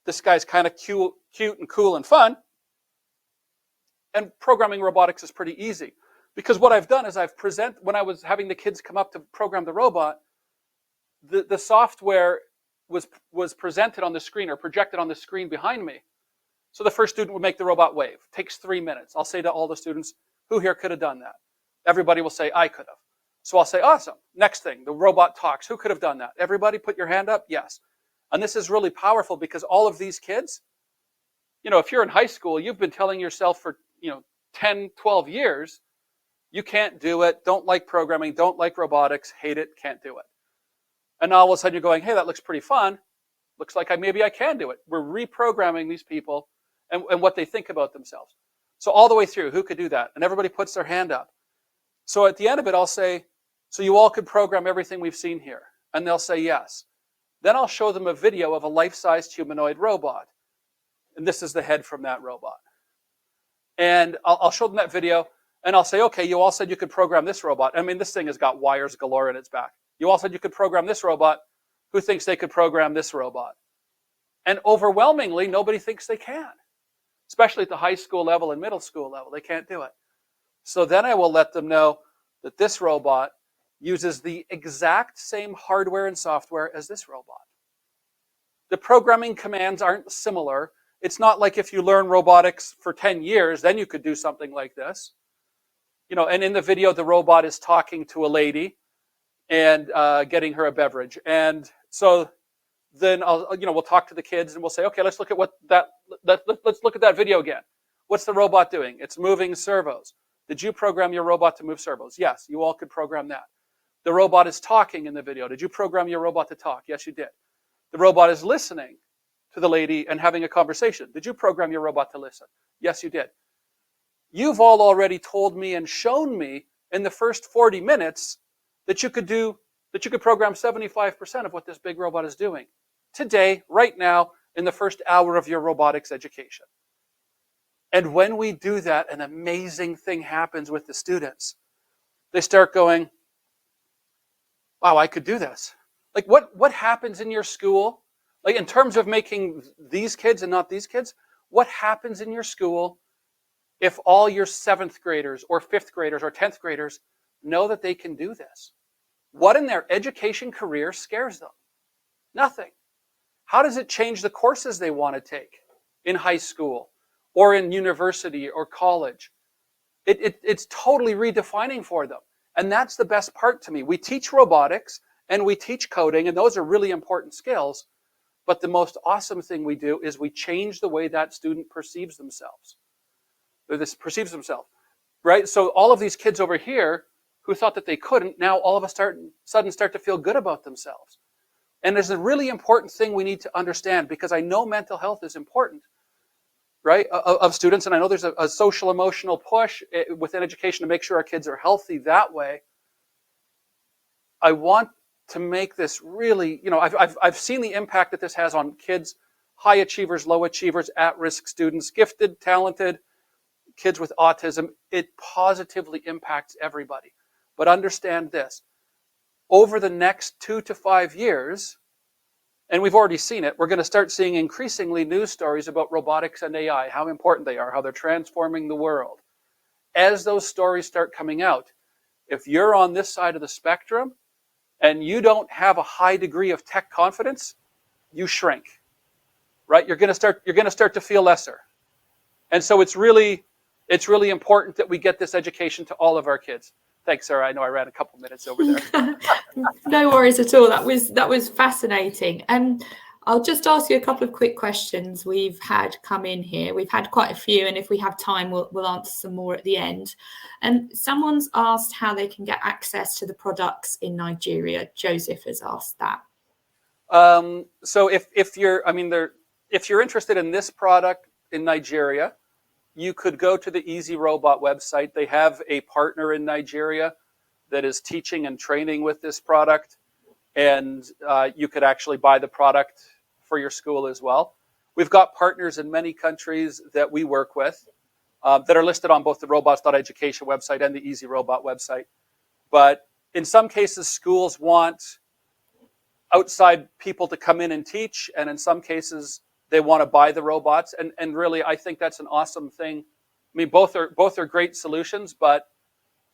This guy's kind of cute and cool and fun. And programming robotics is pretty easy. Because what I've done is when I was having the kids come up to program the robot, the software was presented on the screen or projected on the screen behind me. So the first student would make the robot wave. Takes 3 minutes. I'll say to all the students, who here could have done that? Everybody will say, I could have. So I'll say, awesome. Next thing, the robot talks. Who could have done that? Everybody put your hand up? Yes. And this is really powerful because all of these kids, if you're in high school, you've been telling yourself for 10, 12 years, you can't do it, don't like programming, don't like robotics, hate it, can't do it. And now all of a sudden you're going, hey, that looks pretty fun. Looks like maybe I can do it. We're reprogramming these people and what they think about themselves. So all the way through, who could do that? And everybody puts their hand up. So at the end of it, I'll say, so you all could program everything we've seen here? And they'll say yes. Then I'll show them a video of a life-sized humanoid robot. And this is the head from that robot. And I'll show them that video, and I'll say, okay, you all said you could program this robot. I mean, this thing has got wires galore in its back. You all said you could program this robot. Who thinks they could program this robot? And overwhelmingly, nobody thinks they can, especially at the high school level and middle school level. They can't do it. So then I will let them know that this robot uses the exact same hardware and software as this robot. The programming commands aren't similar. It's not like if you learn robotics for 10 years, then you could do something like this. And in the video, the robot is talking to a lady and getting her a beverage. And so then we'll talk to the kids and we'll say, okay, let's look at let's look at that video again. What's the robot doing? It's moving servos. Did you program your robot to move servos? Yes, you all could program that. The robot is talking in the video. Did you program your robot to talk? Yes, you did. The robot is listening to the lady and having a conversation. Did you program your robot to listen? Yes, you did. You've all already told me and shown me in the first 40 minutes that you could program 75% of what this big robot is doing today, right now, in the first hour of your robotics education. And when we do that, an amazing thing happens with the students. They start going, wow, I could do this. Like what happens in your school? Like in terms of making these kids and not these kids, what happens in your school if all your 7th graders or 5th graders or 10th graders know that they can do this? What in their education career scares them? Nothing. How does it change the courses they want to take in high school or in university or college? It's totally redefining for them. And that's the best part to me. We teach robotics and we teach coding, and those are really important skills. But the most awesome thing we do is we change the way that student perceives themselves. Right? So all of these kids over here who thought that they couldn't, now all of a sudden start to feel good about themselves. And there's a really important thing we need to understand, because I know mental health is important, right, of students. And I know there's a social emotional push within education to make sure our kids are healthy that way. I want to make this really, I've seen the impact that this has on kids, high achievers, low achievers, at-risk students, gifted, talented, kids with autism. It positively impacts everybody. But understand this, over the next 2 to 5 years, and we've already seen it, we're going to start seeing increasingly news stories about robotics and AI, how important they are, how they're transforming the world. As those stories start coming out, if you're on this side of the spectrum and you don't have a high degree of tech confidence, you shrink, right? You're going to start to feel lesser. And so it's really important that we get this education to all of our kids. Thanks, Sarah. I know I ran a couple minutes over there. No worries at all. That was fascinating. I'll just ask you a couple of quick questions we've had come in here. We've had quite a few, and if we have time, we'll answer some more at the end. And someone's asked how they can get access to the products in Nigeria. Joseph has asked that. So if you're interested in this product in Nigeria, you could go to the Easy Robot website. They have a partner in Nigeria that is teaching and training with this product, and you could actually buy the product for your school as well. We've got partners in many countries that we work with that are listed on both the Robots.Education website and the Easy Robot website. But in some cases, schools want outside people to come in and teach, and in some cases, they want to buy the robots, and really, I think that's an awesome thing. I mean, both are great solutions, but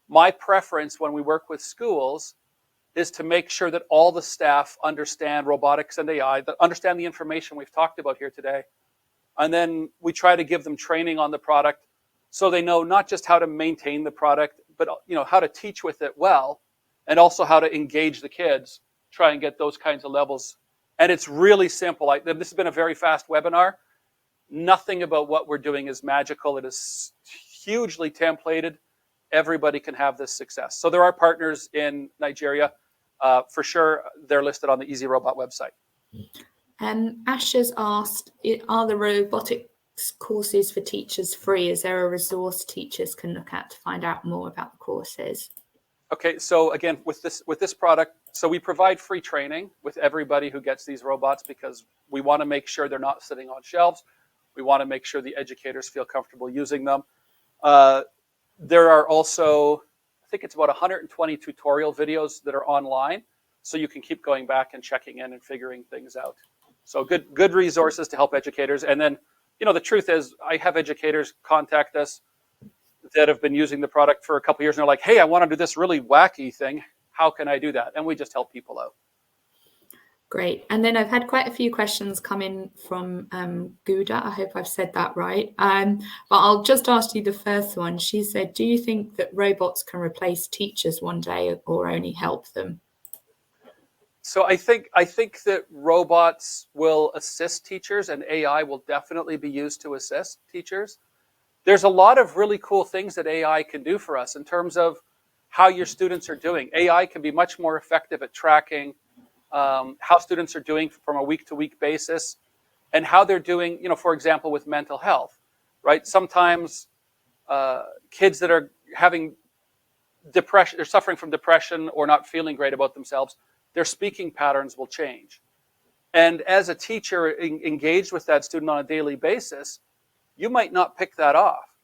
my preference when we work with schools is to make sure that all the staff understand robotics and AI, that understand the information we've talked about here today, and then we try to give them training on the product so they know not just how to maintain the product, but how to teach with it well, and also how to engage the kids, try and get those kinds of levels. And it's really simple. This has been a very fast webinar. Nothing about what we're doing is magical. It is hugely templated. Everybody can have this success. So there are partners in Nigeria. For sure, they're listed on the Easy Robot website. Ash has asked, are the robotics courses for teachers free? Is there a resource teachers can look at to find out more about the courses? Okay, so again, with this product, so we provide free training with everybody who gets these robots because we want to make sure they're not sitting on shelves. We want to make sure the educators feel comfortable using them. There are also, I think it's about 120 tutorial videos that are online, so you can keep going back and checking in and figuring things out. So good resources to help educators. And then, the truth is, I have educators contact us that have been using the product for a couple of years, and they're like, hey, I want to do this really wacky thing. How can I do that? And we just help people out. Great. And then I've had quite a few questions come in from Gouda. I hope I've said that right. But I'll just ask you the first one. She said, do you think that robots can replace teachers one day or only help them? So I think that robots will assist teachers, and AI will definitely be used to assist teachers. There's a lot of really cool things that AI can do for us in terms of how your students are doing. AI can be much more effective at tracking how students are doing from a week-to-week basis, and how they're doing, for example, with mental health, right? Sometimes kids that are having depression, they're suffering from depression or not feeling great about themselves, their speaking patterns will change. And as a teacher engaged with that student on a daily basis, you might not pick that off.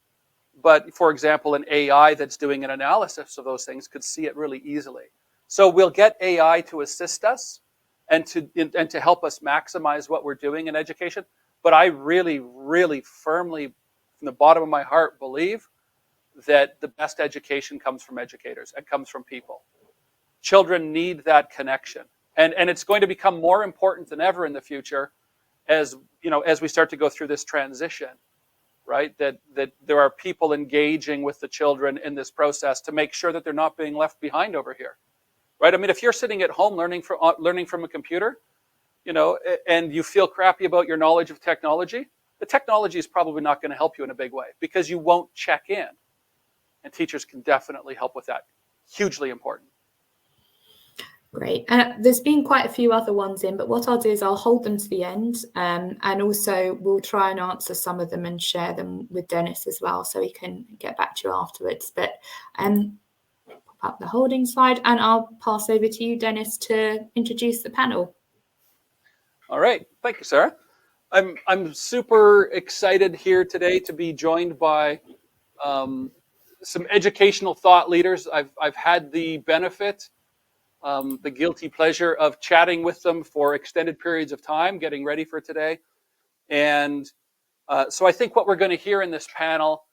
But for example, an AI that's doing an analysis of those things could see it really easily. So we'll get AI to assist us and to help us maximize what we're doing in education. But I really, really firmly, from the bottom of my heart, believe that the best education comes from educators. It comes from people. Children need that connection. And it's going to become more important than ever in the future as we start to go through this transition, right? That there are people engaging with the children in this process to make sure that they're not being left behind over here. Right? I mean, if you're sitting at home learning from a computer, and you feel crappy about your knowledge of technology, the technology is probably not going to help you in a big way because you won't check in. And teachers can definitely help with that. Hugely important. Great. There's been quite a few other ones in, but what I'll do is I'll hold them to the end, and also we'll try and answer some of them and share them with Dennis as well, so he can get back to you afterwards. But up the holding slide, and I'll pass over to you, Dennis, to introduce the panel. All right, thank you, Sarah. I'm super excited here today to be joined by some educational thought leaders. I've had the benefit, the guilty pleasure of chatting with them for extended periods of time, getting ready for today. And so I think what we're going to hear in this panel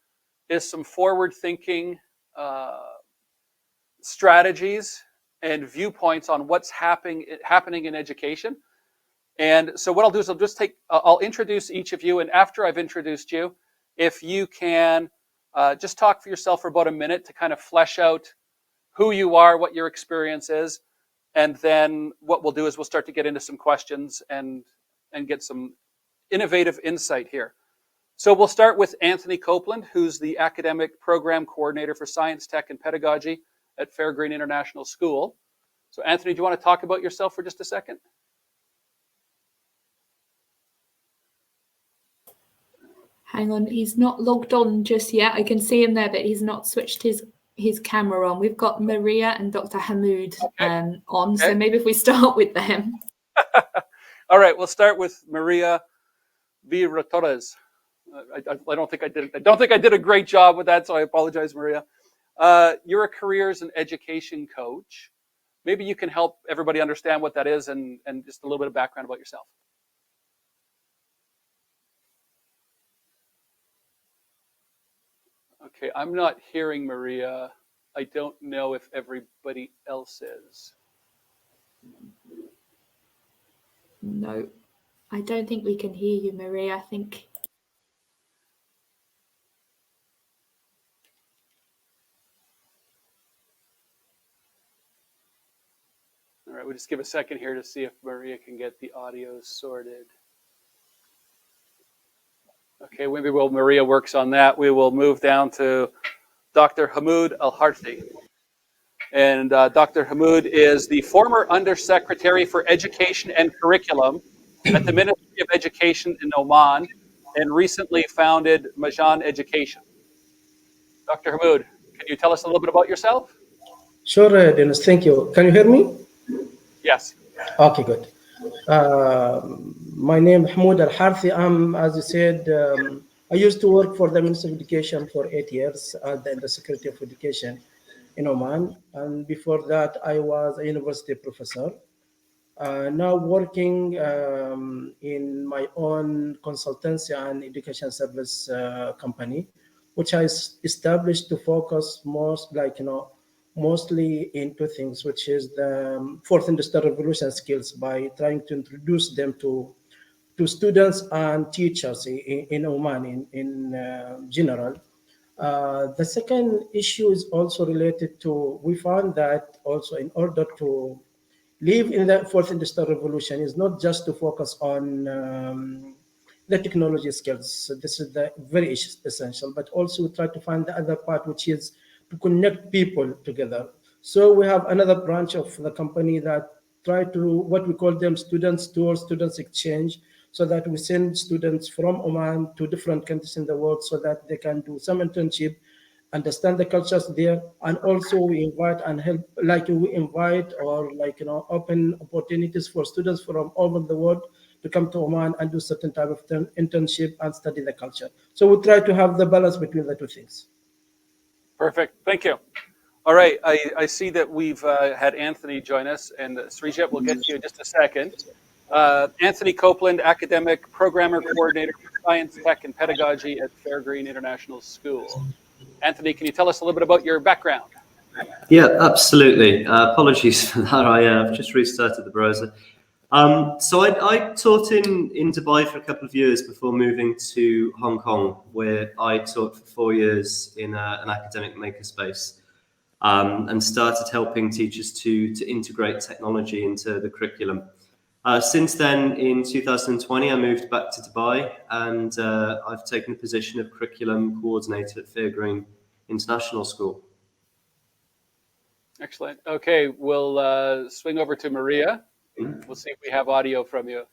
is some forward-thinking strategies and viewpoints on what's happening in education. And so what I'll do is I'll introduce each of you, and after I've introduced you, if you can just talk for yourself for about a minute to kind of flesh out who you are, what your experience is, and then what we'll do is we'll start to get into some questions and get some innovative insight here. So we'll start with Anthony Copeland, who's the Academic Program Coordinator for Science, Tech, and Pedagogy at Fairgreen International School. So Anthony, do you want to talk about yourself for just a second? Hang on, he's not logged on just yet. I can see him there, but he's not switched his camera on. We've got Maria and Dr. Hamoud on, okay. So maybe if we start with them. All right, we'll start with Maria Vitoratos. I don't think I did a great job with that, so I apologize, Maria. You're a careers and education coach. Maybe you can help everybody understand what that is and just a little bit of background about yourself. Okay, I'm not hearing Maria. I don't know if everybody else is. No, I don't think we can hear you, Maria. I think. All right, we'll just give a second here to see if Maria can get the audio sorted. Okay, maybe while Maria works on that, we will move down to Dr. Hamoud Alharthi. And Dr. Hamoud is the former Undersecretary for Education and Curriculum at the Ministry of Education in Oman and recently founded Majan Education. Dr. Hamoud, can you tell us a little bit about yourself? Sure, Dennis, thank you. Can you hear me? Yes. Okay, good. My name is Hamoud Alharthi. As you said, I used to work for the Ministry of Education for 8 years at the Undersecretary of Education in Oman. And before that, I was a university professor. Now working in my own consultancy and education service company, which I established to focus mostly into things, which is the fourth industrial revolution skills by trying to introduce them to students and teachers in Oman in general. The second issue is also related to, we found that also in order to live in the fourth industrial revolution is not just to focus on the technology skills. So this is the very essential, but also we try to find the other part, which is to connect people together. So we have another branch of the company that try to what we call them students tours, students exchange, so that we send students from Oman to different countries in the world so that they can do some internship, understand the cultures there, and also we invite and help, open opportunities for students from all over the world to come to Oman and do certain type of internship and study the culture. So we try to have the balance between the two things. Perfect. Thank you. All right. I see that we've had Anthony join us, and Sreejit, we'll get to you in just a second. Anthony Copeland, academic programmer coordinator for science, tech, and pedagogy at Fairgreen International School. Anthony, can you tell us a little bit about your background? Yeah, absolutely. Apologies for that. I've just restarted the browser. So I taught in Dubai for a couple of years before moving to Hong Kong, where I taught for 4 years in an academic makerspace, and started helping teachers to integrate technology into the curriculum. Since then, in 2020, I moved back to Dubai, and I've taken the position of curriculum coordinator at Fairgreen International School. Excellent. Okay, we'll swing over to Maria. We'll see if we have audio from you.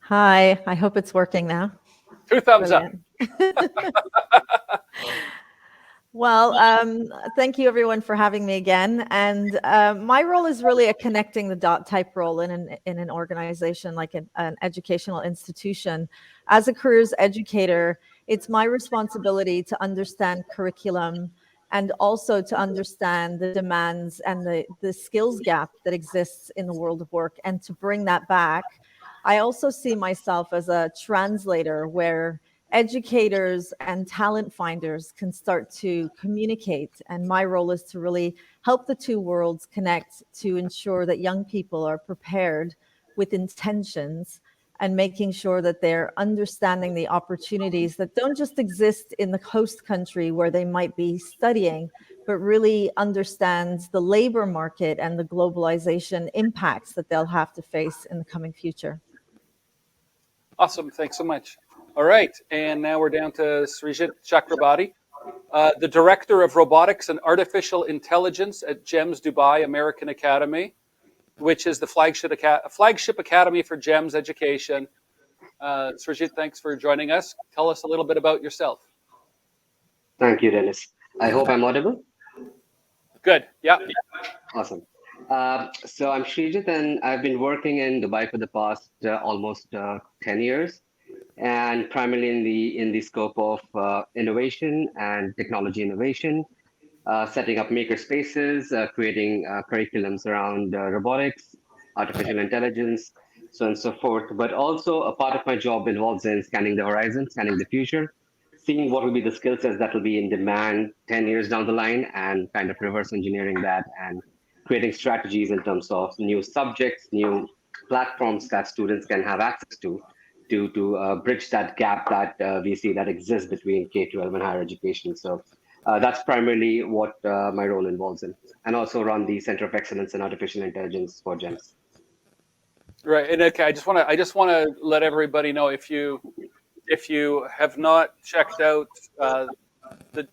Hi, I hope it's working now. 2 thumbs Brilliant. up. Well, thank you everyone for having me again. And my role is really a connecting the dot type role in an organization like an educational institution. As a careers educator, it's my responsibility to understand curriculum and also to understand the demands and the skills gap that exists in the world of work and to bring that back. I also see myself as a translator where educators and talent finders can start to communicate. And my role is to really help the two worlds connect to ensure that young people are prepared with intentions and making sure that they're understanding the opportunities that don't just exist in the host country where they might be studying, but really understands the labor market and the globalization impacts that they'll have to face in the coming future. Awesome. Thanks so much. All right. And now we're down to Sreejit Chakrabarty, the Director of Robotics and Artificial Intelligence at GEMS Dubai American Academy, which is the flagship academy for GEMS Education. Sreejit, thanks for joining us. Tell us a little bit about yourself. Thank you, Dennis. I hope I'm audible. Good. Yeah. Awesome. So I'm Sreejit, and I've been working in Dubai for the past almost 10 years, and primarily in the scope of innovation and technology innovation, setting up maker spaces, creating curriculums around robotics, artificial intelligence, so on and so forth. But also a part of my job involves in scanning the horizon, scanning the future, seeing what will be the skill sets that will be in demand 10 years down the line, and kind of reverse engineering that and creating strategies in terms of new subjects, new platforms that students can have access to bridge that gap that we see that exists between K-12 and higher education. So that's primarily what my role involves in, and also run the Center of Excellence in Artificial Intelligence for GEMS. Right. And okay, I just want to let everybody know, if you if you have not checked out the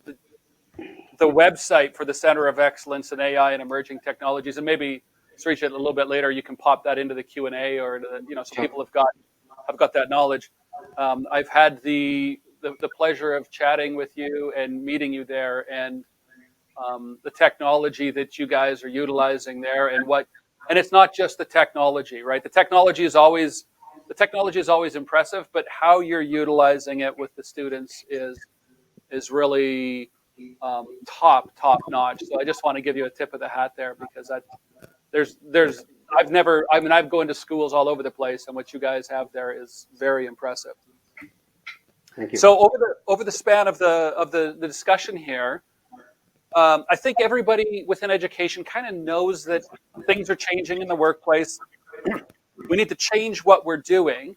website for the Center of Excellence in AI and Emerging Technologies, and maybe Sreejit, a little bit later, you can pop that into the Q&A, or so Sure. people have got that knowledge. I've had the pleasure of chatting with you and meeting you there, and the technology that you guys are utilizing there, and it's not just the technology, right? The technology is always impressive, but how you're utilizing it with the students is really top notch. So I just want to give you a tip of the hat there, because I've gone to schools all over the place, and what you guys have there is very impressive. Thank you. So over the span of the discussion here, I think everybody within education kind of knows that things are changing in the workplace. We need to change what we're doing.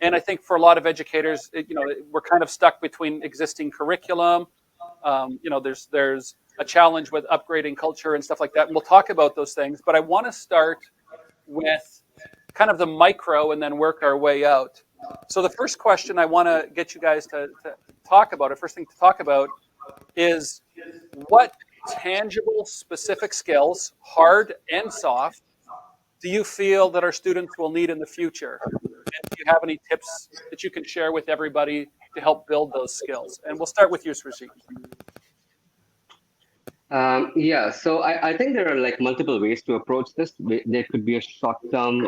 And I think for a lot of educators, we're kind of stuck between existing curriculum. There's a challenge with upgrading culture and stuff like that. And we'll talk about those things. But I want to start with kind of the micro and then work our way out. So the first question I want to get you guys to talk about, or first thing to talk about, is what tangible, specific skills, hard and soft, do you feel that our students will need in the future? And do you have any tips that you can share with everybody to help build those skills? And we'll start with you, Sreejit. Yeah, so I think there are like multiple ways to approach this. There could be a short-term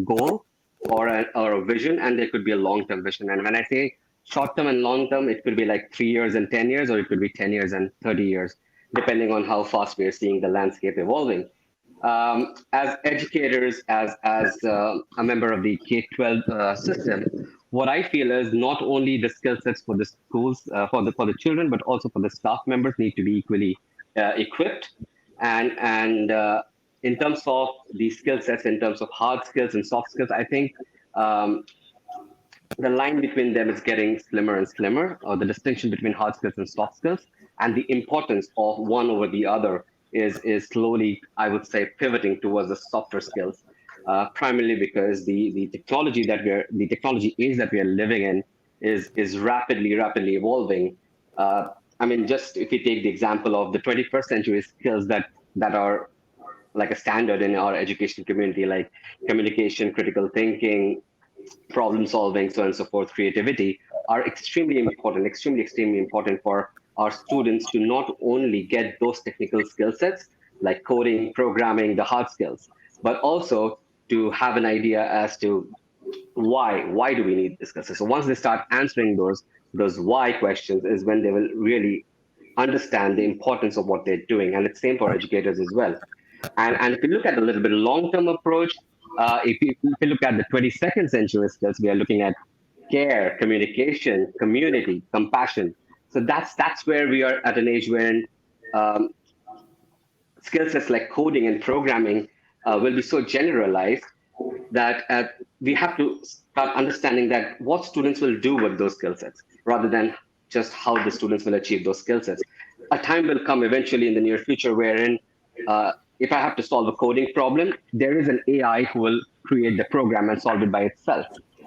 goal or a vision, and there could be a long-term vision. And when I say short-term and long-term, it could be like 3 years and 10 years, or it could be 10 years and 30 years, depending on how fast we are seeing the landscape evolving. As educators, as a member of the K-12 system, what I feel is not only the skill sets for the schools, for the children, but also for the staff members need to be equally equipped. And in terms of the skill sets, in terms of hard skills and soft skills, I think the line between them is getting slimmer and slimmer, or the distinction between hard skills and soft skills, and the importance of one over the other is slowly, I would say, pivoting towards the softer skills, primarily because the technology age that we are living in is rapidly evolving. I mean, just if you take the example of the 21st century skills that are like a standard in our education community, like communication, critical thinking, problem solving, so on and so forth, creativity, are extremely extremely important for our students to not only get those technical skill sets like coding, programming, the hard skills, but also to have an idea as to why do we need this skill set. So once they start answering those why questions is when they will really understand the importance of what they're doing. And it's same for educators as well. And if you look at a little bit long-term approach, if you look at the 22nd century skills, we are looking at care, communication, community, compassion. So that's where we are at an age when skill sets like coding and programming will be so generalized that we have to start understanding that what students will do with those skill sets rather than just how the students will achieve those skill sets. A time will come eventually in the near future wherein if I have to solve a coding problem, there is an AI who will create the program and solve it by itself,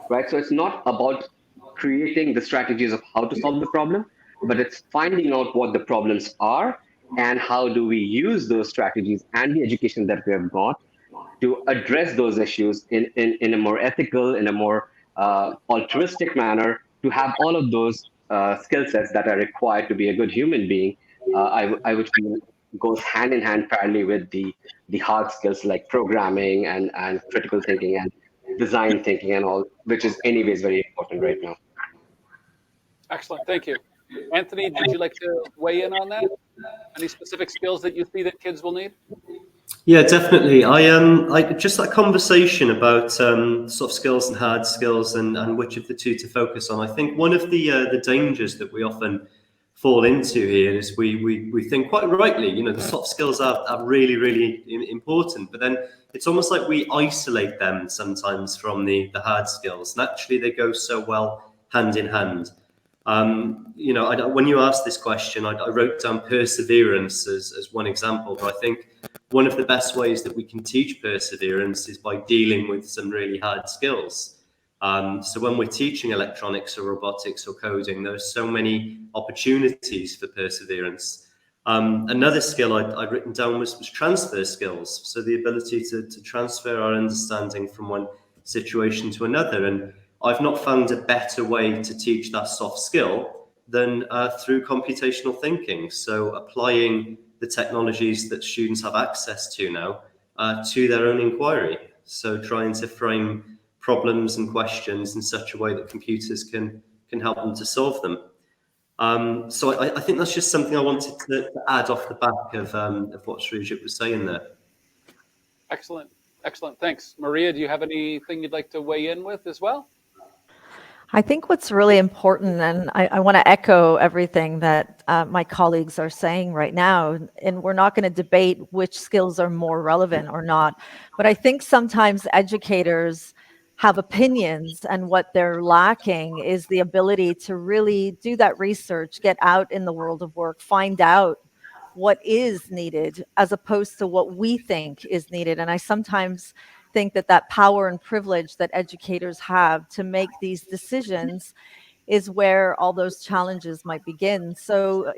right? So it's not about creating the strategies of how to solve the problem, but it's finding out what the problems are and how do we use those strategies and the education that we have got to address those issues in a more ethical, in a more altruistic manner, to have all of those skill sets that are required to be a good human being. I would feel goes hand in hand parallelly with the hard skills like programming and critical thinking and design thinking and all, which is anyways very important right now. Excellent, thank you. Anthony, would you like to weigh in on that? Any specific skills that you see that kids will need? Yeah, definitely. I just that conversation about soft skills and hard skills and which of the two to focus on. I think one of the dangers that we often fall into here is we think quite rightly, the soft skills are really important, but then it's almost like we isolate them sometimes from the hard skills, and actually they go so well hand in hand. When you asked this question, I wrote down perseverance as one example, but I think one of the best ways that we can teach perseverance is by dealing with some really hard skills. So when we're teaching electronics or robotics or coding, there are so many opportunities for perseverance. Another skill I'd written down was transfer skills. So the ability to transfer our understanding from one situation to another. And I've not found a better way to teach that soft skill than through computational thinking. So applying the technologies that students have access to now to their own inquiry. So trying to frame problems and questions in such a way that computers can help them to solve them. So I think that's just something I wanted to add off the back of what Sreejit was saying there. Excellent. Excellent. Thanks. Maria, do you have anything you'd like to weigh in with as well? I think what's really important, and I want to echo everything that my colleagues are saying right now, and we're not going to debate which skills are more relevant or not, but I think sometimes educators have opinions, and what they're lacking is the ability to really do that research, get out in the world of work, find out what is needed as opposed to what we think is needed. And I sometimes think that power and privilege that educators have to make these decisions is where all those challenges might begin. So,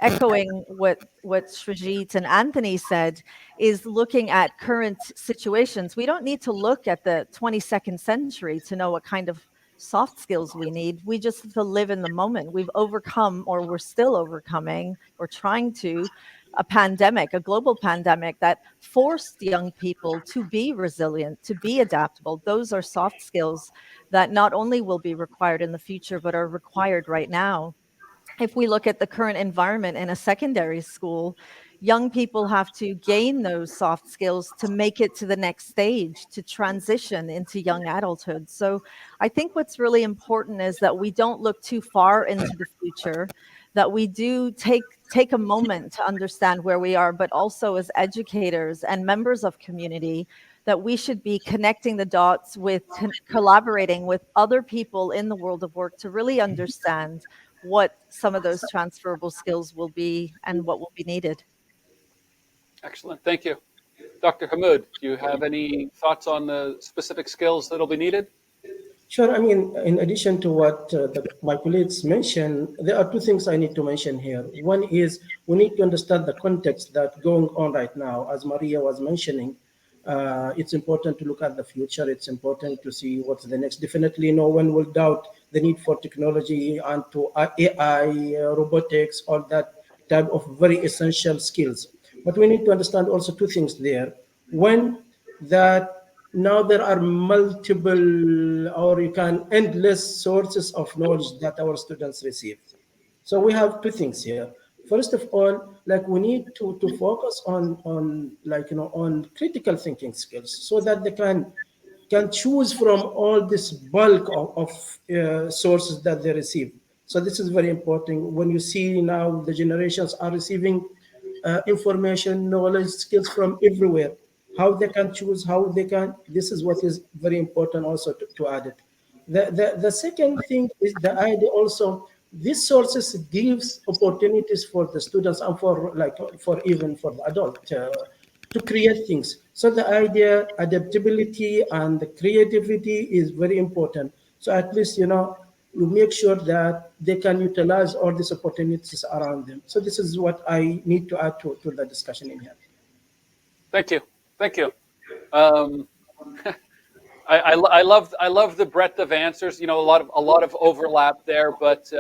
echoing what Sreejit and Anthony said, is looking at current situations. We don't need to look at the 22nd century to know what kind of soft skills we need. We just have to live in the moment. We've overcome, or we're still overcoming, or trying to, a pandemic, a global pandemic that forced young people to be resilient, to be adaptable. Those are soft skills that not only will be required in the future, but are required right now. If we look at the current environment in a secondary school, young people have to gain those soft skills to make it to the next stage, to transition into young adulthood. So I think what's really important is that we don't look too far into the future, that we do take a moment to understand where we are, but also as educators and members of community, that we should be connecting the dots with collaborating with other people in the world of work to really understand what some of those transferable skills will be and what will be needed. Excellent. Thank you. Dr. Hamoud, do you have any thoughts on the specific skills that will be needed? Sure. I mean, in addition to what my colleagues mentioned, there are two things I need to mention here. One is we need to understand the context that's going on right now. As Maria was mentioning, it's important to look at the future. It's important to see what's the next. Definitely no one will doubt the need for technology and to AI, robotics, all that type of very essential skills. But we need to understand also two things there. One, that now there are multiple, or you can endless sources of knowledge that our students receive. So we have two things here. First of all, like we need to focus on like on critical thinking skills so that they can choose from all this bulk of sources that they receive. So this is very important. When you see now the generations are receiving information, knowledge, skills from everywhere, how they can choose, how they can, this is what is very important also to add it. The second thing is the idea also, these sources gives opportunities for the students and for even for the adult to create things. So the idea, adaptability and the creativity is very important. So at least, you make sure that they can utilize all these opportunities around them. So this is what I need to add to the discussion in here. Thank you. Thank you. I love the breadth of answers. A lot of overlap there, but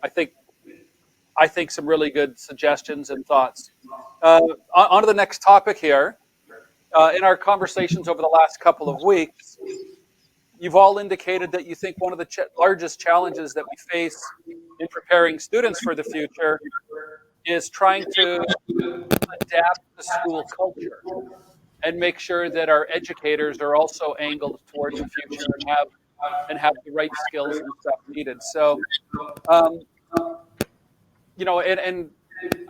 I think some really good suggestions and thoughts. On to the next topic here. In our conversations over the last couple of weeks, you've all indicated that you think one of the largest challenges that we face in preparing students for the future is trying to adapt the school culture and make sure that our educators are also angled towards the future and have the right skills and stuff needed. So, and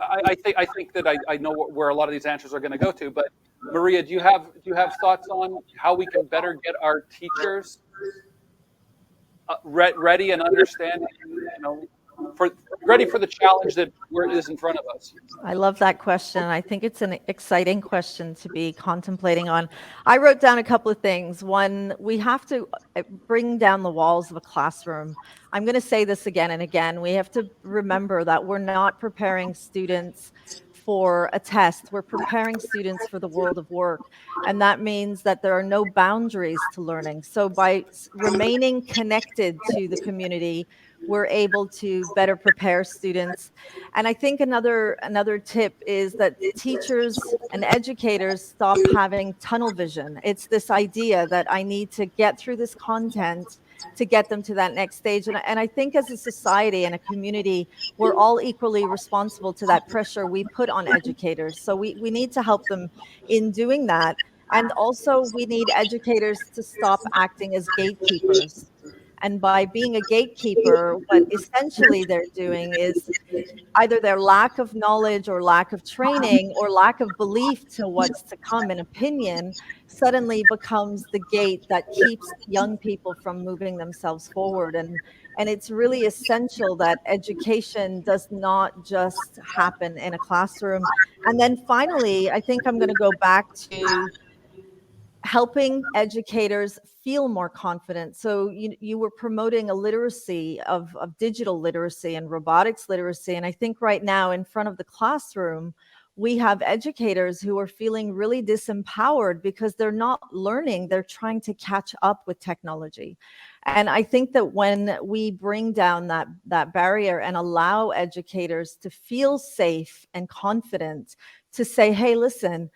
I think that I know where a lot of these answers are going to go to. But Maria, do you have thoughts on how we can better get our teachers ready and understanding, ready for the challenge that is in front of us? I love that question. I think it's an exciting question to be contemplating on. I wrote down a couple of things. One, we have to bring down the walls of a classroom. I'm going to say this again and again. We have to remember that we're not preparing students for a test. We're preparing students for the world of work. And that means that there are no boundaries to learning. So by remaining connected to the community, we're able to better prepare students. And I think another tip is that teachers and educators stop having tunnel vision. It's this idea that I need to get through this content to get them to that next stage. And I think as a society and a community, we're all equally responsible to that pressure we put on educators. So we need to help them in doing that. And also we need educators to stop acting as gatekeepers. And by being a gatekeeper, what essentially they're doing is either their lack of knowledge or lack of training or lack of belief to what's to come in opinion suddenly becomes the gate that keeps young people from moving themselves forward. And it's really essential that education does not just happen in a classroom. And then finally, I think I'm going to go back to helping educators feel more confident. So you were promoting a literacy of digital literacy and robotics literacy. And I think right now in front of the classroom, we have educators who are feeling really disempowered because they're not learning, they're trying to catch up with technology. And I think that when we bring down that barrier and allow educators to feel safe and confident to say, hey, listen,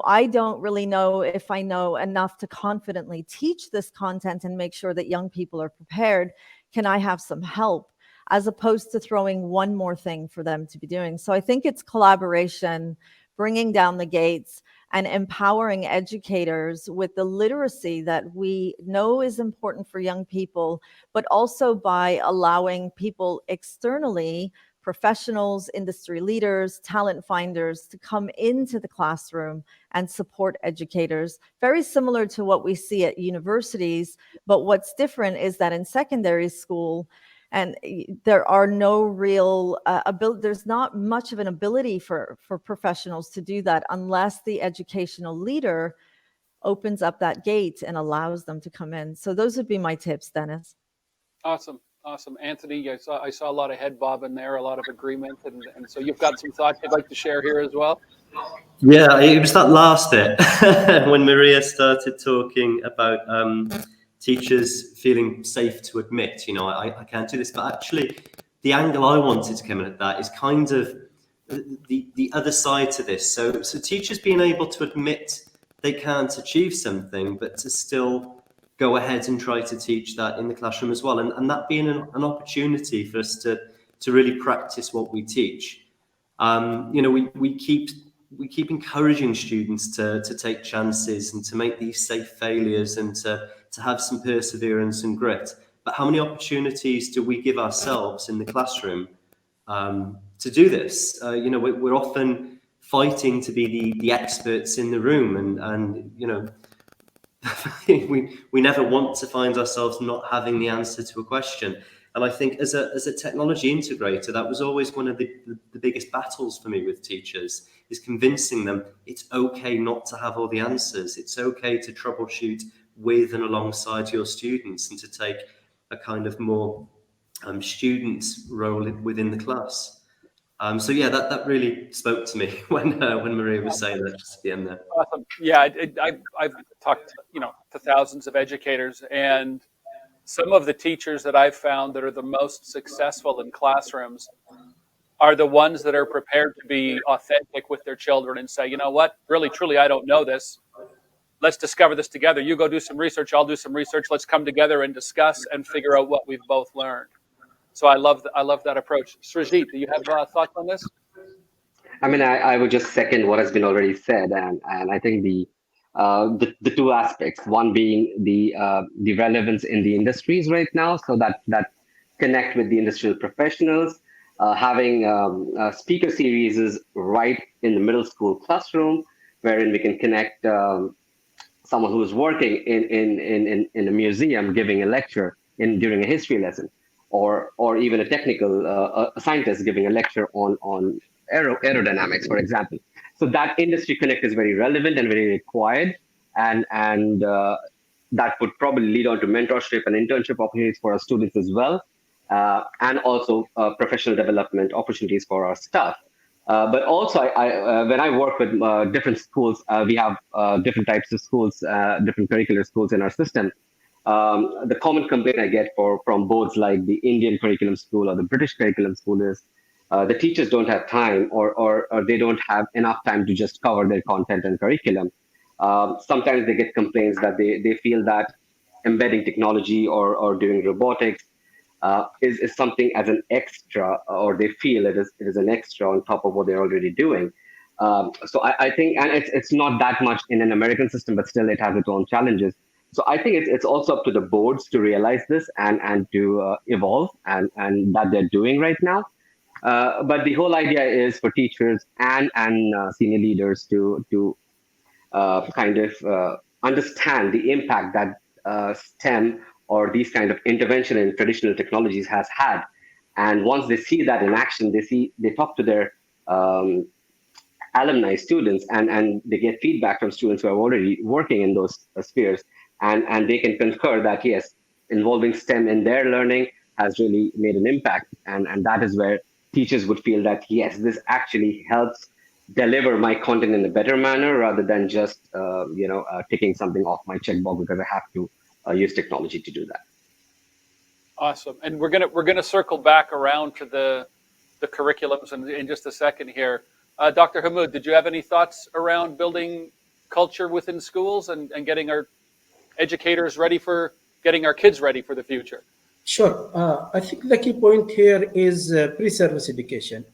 I don't really know if I know enough to confidently teach this content and make sure that young people are prepared. Can I have some help? As opposed to throwing one more thing for them to be doing. So I think it's collaboration, bringing down the gates, and empowering educators with the literacy that we know is important for young people, but also by allowing people externally, professionals, industry leaders, talent finders, to come into the classroom and support educators. Very similar to what we see at universities, but what's different is that in secondary school, and there are no real there's not much of an ability for professionals to do that unless the educational leader opens up that gate and allows them to come in. So those would be my tips, Dennis. Awesome. Anthony, I saw a lot of head bobbing there, a lot of agreement. And so you've got some thoughts you'd like to share here as well? Yeah, it was that last bit when Maria started talking about teachers feeling safe to admit, I can't do this. But actually, the angle I wanted to come in at that is kind of the other side to this. So teachers being able to admit they can't achieve something, but to still go ahead and try to teach that in the classroom as well. And that being an opportunity for us to really practice what we teach. We keep encouraging students to take chances and to make these safe failures and to have some perseverance and grit. But how many opportunities do we give ourselves in the classroom to do this? We're often fighting to be the experts in the room, and we never want to find ourselves not having the answer to a question. And I think as a technology integrator, that was always one of the biggest battles for me with teachers, is convincing them it's okay not to have all the answers. It's okay to troubleshoot with and alongside your students and to take a kind of more student's role within the class. So yeah, that really spoke to me when Maria was saying that just at the end there. Awesome. Yeah, I've talked to thousands of educators, and some of the teachers that I've found that are the most successful in classrooms are the ones that are prepared to be authentic with their children and say, you know what, really, truly, I don't know this. Let's discover this together. You go do some research, I'll do some research. Let's come together and discuss and figure out what we've both learned. So I love that approach. Sreejit, do you have thoughts on this? I mean, I would just second what has been already said, and I think the two aspects, one being the relevance in the industries right now, so that connect with the industrial professionals, having speaker series is right in the middle school classroom, wherein we can connect someone who is working in a museum giving a lecture during a history lesson. or even a technical a scientist giving a lecture on aerodynamics, for example. So that industry connect is very relevant and very required, and that would probably lead on to mentorship and internship opportunities for our students as well, and also professional development opportunities for our staff. But also, when I work with different schools, we have different types of schools, different curricular schools in our system. The common complaint I get from boards like the Indian curriculum school or the British curriculum school is the teachers don't have time, or they don't have enough time to just cover their content and curriculum. Sometimes they get complaints that they feel that embedding technology or doing robotics is something as an extra, or they feel it is an extra on top of what they're already doing. So I think, and it's not that much in an American system, but still it has its own challenges. So I think it's also up to the boards to realize this and to evolve, and that they're doing right now. But the whole idea is for teachers and senior leaders to kind of understand the impact that STEM or these kind of intervention in traditional technologies has had. And once they see that in action, they talk to their alumni students, and they get feedback from students who are already working in those spheres, and they can concur that yes, involving STEM in their learning has really made an impact, and that is where teachers would feel that yes, this actually helps deliver my content in a better manner rather than just ticking something off my checkbox because I have to use technology to do that. Awesome. And we're gonna circle back around to the curriculums in just a second here. Dr. Hamoud, did you have any thoughts around building culture within schools and getting our educators ready for getting our kids ready for the future? Sure. I think the key point here is pre-service education.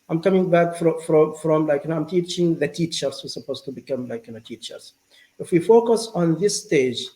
I'm coming back from like, I'm teaching the teachers who are supposed to become like, teachers. If we focus on this stage,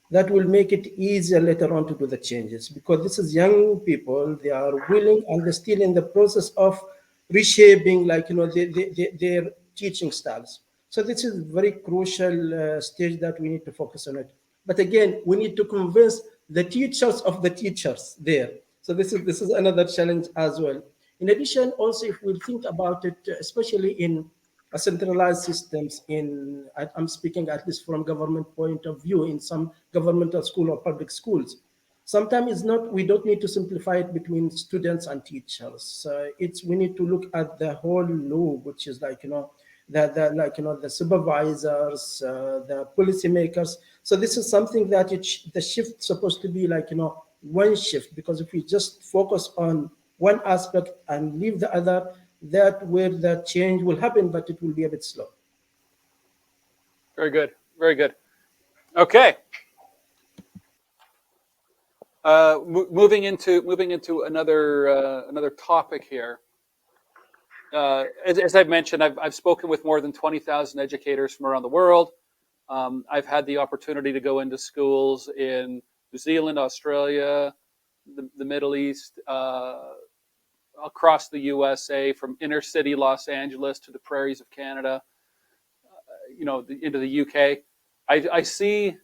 that will make it easier later on to do the changes, because this is young people, they are willing and they're still in the process of reshaping their teaching styles. So this is very crucial stage that we need to focus on it. But again, we need to convince the teachers of the teachers there. So this is another challenge as well. In addition, also, if we think about it, especially in centralized systems, I'm speaking at least from government point of view, in some governmental school or public schools, sometimes it's not, we don't need to simplify it between students and teachers. We need to look at the whole loop, which is the supervisors, the policymakers. So this is something that the shift supposed to be one shift, because if we just focus on one aspect and leave the other, that where the change will happen, but it will be a bit slow. Very good. Very good. Okay. Moving into another topic here. As I've mentioned, I've spoken with more than 20,000 educators from around the world. I've had the opportunity to go into schools in New Zealand, Australia, the Middle East, across the USA, from inner city Los Angeles to the prairies of Canada, into the UK. I see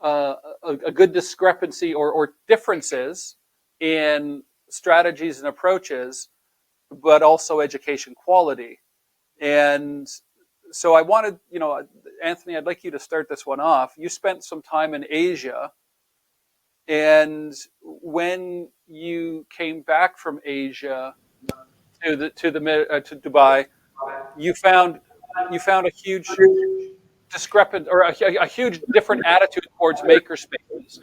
a good discrepancy or differences in strategies and approaches, but also education quality. And so I wanted, Anthony, I'd like you to start this one off. You spent some time in Asia, and when you came back from Asia to Dubai, you found a huge discrepant, or a huge different attitude towards makerspaces.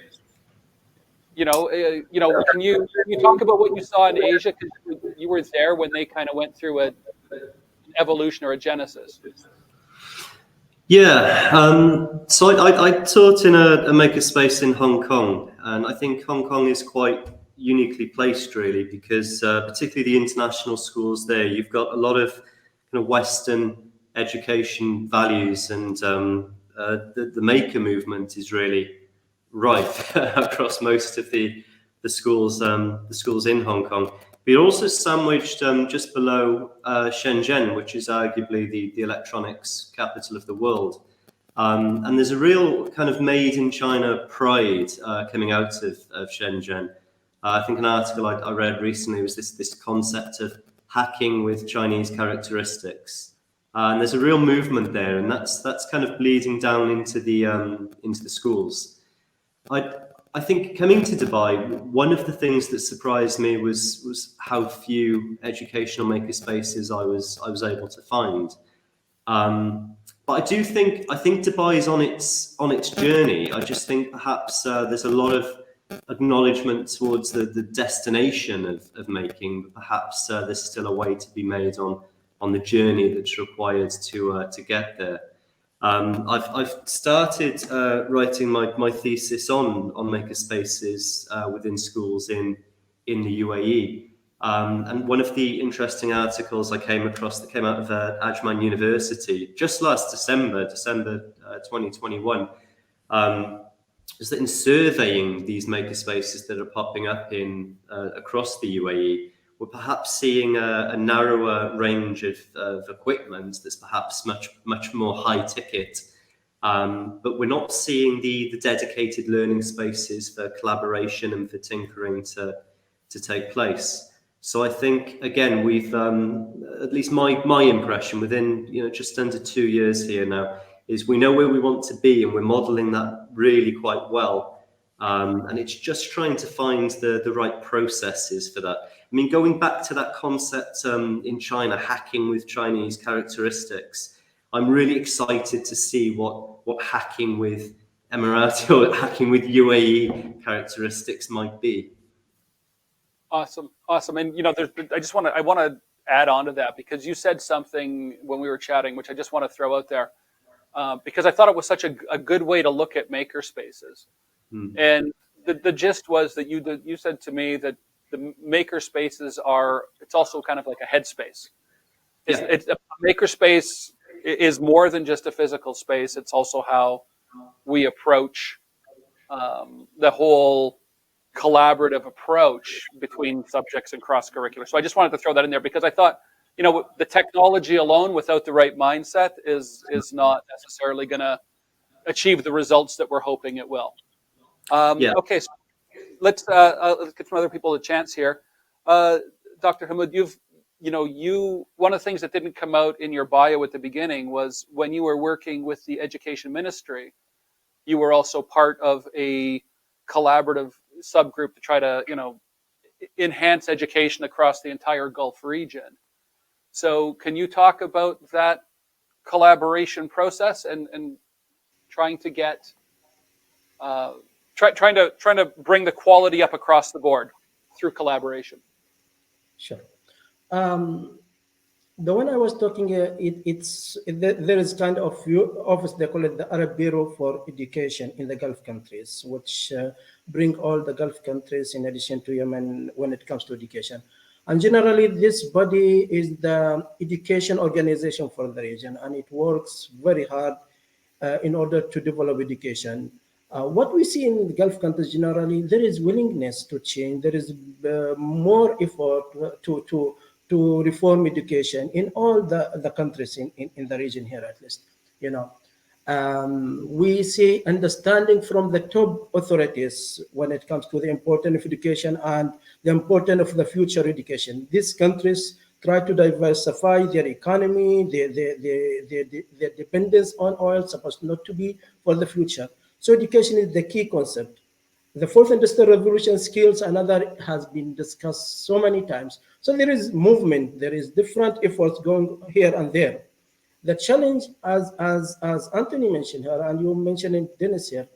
Can you talk about what you saw in Asia, because you were there when they kind of went through an evolution or a genesis? Yeah, so I taught in a makerspace in Hong Kong, and I think Hong Kong is quite uniquely placed, really, because particularly the international schools there, you've got a lot of kind of Western education values, and the maker movement is really rife across most of the schools in Hong Kong. We're also sandwiched just below Shenzhen, which is arguably the electronics capital of the world. And there's a real kind of made in China pride coming out of Shenzhen. I think an article I read recently was this concept of hacking with Chinese characteristics, and there's a real movement there, and that's kind of bleeding down into the schools. I think coming to Dubai, one of the things that surprised me was how few educational makerspaces I was able to find. But I think Dubai is on its journey. I just think perhaps there's a lot of acknowledgement towards the destination of making. Perhaps there's still a way to be made on the journey that's required to get there. I've started writing my thesis on makerspaces within schools in the UAE. And one of the interesting articles I came across that came out of Ajman University just last December 2021, is that in surveying these makerspaces that are popping up in across the UAE, we're perhaps seeing a narrower range of equipment that's perhaps much more high ticket, but we're not seeing the dedicated learning spaces for collaboration and for tinkering to take place. So I think, again, we've, at least my impression within just under 2 years here now, is we know where we want to be and we're modelling that really quite well. And it's just trying to find the right processes for that. I mean, going back to that concept in China, hacking with Chinese characteristics, I'm really excited to see what hacking with Emirati or hacking with UAE characteristics might be. Awesome. And I want to add on to that, because you said something when we were chatting, which I just want to throw out there, because I thought it was such a good way to look at maker spaces. And the gist was that you said to me that the maker spaces it's also kind of like a headspace. It's a maker space is more than just a physical space. It's also how we approach the whole collaborative approach between subjects and cross-curricular. So I just wanted to throw that in there, because I thought, the technology alone without the right mindset is not necessarily going to achieve the results that we're hoping it will. Okay, so let's get some other people a chance here. Dr. Hamoud, one of the things that didn't come out in your bio at the beginning was when you were working with the Education Ministry, you were also part of a collaborative subgroup to try to, enhance education across the entire Gulf region. So can you talk about that collaboration process and trying to get trying to bring the quality up across the board through collaboration? Sure. The one I was talking, there is kind of office, they call it the Arab Bureau for Education in the Gulf countries, which bring all the Gulf countries in addition to Yemen when it comes to education. And generally, this body is the education organization for the region, and it works very hard in order to develop education. What we see in the Gulf countries generally, there is willingness to change. There is more effort to reform education in all the countries in the region here, at least. We see understanding from the top authorities when it comes to the importance of education and the importance of the future education. These countries try to diversify their economy, their dependence on oil supposed not to be for the future. So education is the key concept. The fourth industrial revolution skills, another, has been discussed so many times. So there is movement, there is different efforts going here and there. The challenge, as Anthony mentioned here, and you mentioned it, Dennis here,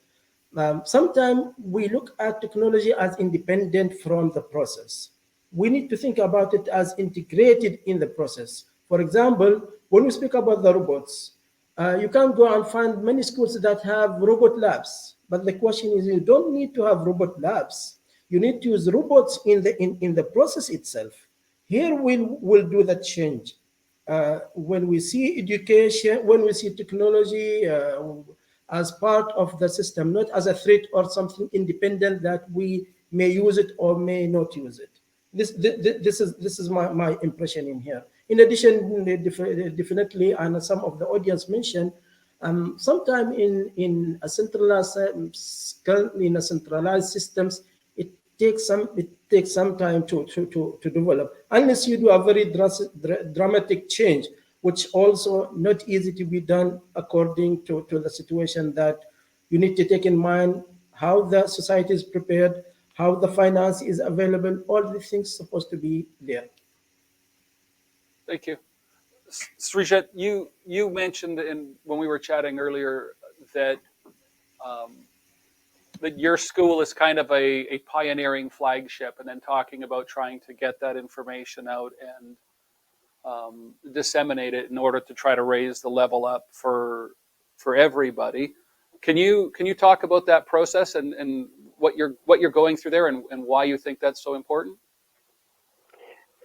sometimes we look at technology as independent from the process. We need to think about it as integrated in the process. For example, when we speak about the robots, you can go and find many schools that have robot labs. But the question is, you don't need to have robot labs. You need to use robots in the process itself. Here we'll do that change. When we see education, when we see technology as part of the system, not as a threat or something independent that we may use it or may not use it. This is my impression in here. In addition, definitely, and some of the audience mentioned, sometime in a centralized systems, it takes some time to develop, unless you do a very dramatic change, which also not easy to be done according to the situation that you need to take in mind how the society is prepared, how the finance is available, all these things supposed to be there. Thank you. Sreejit, you mentioned when we were chatting earlier that that your school is kind of a pioneering flagship, and then talking about trying to get that information out and disseminate it in order to try to raise the level up for everybody. Can you talk about that process and what you're going through there, and why you think that's so important?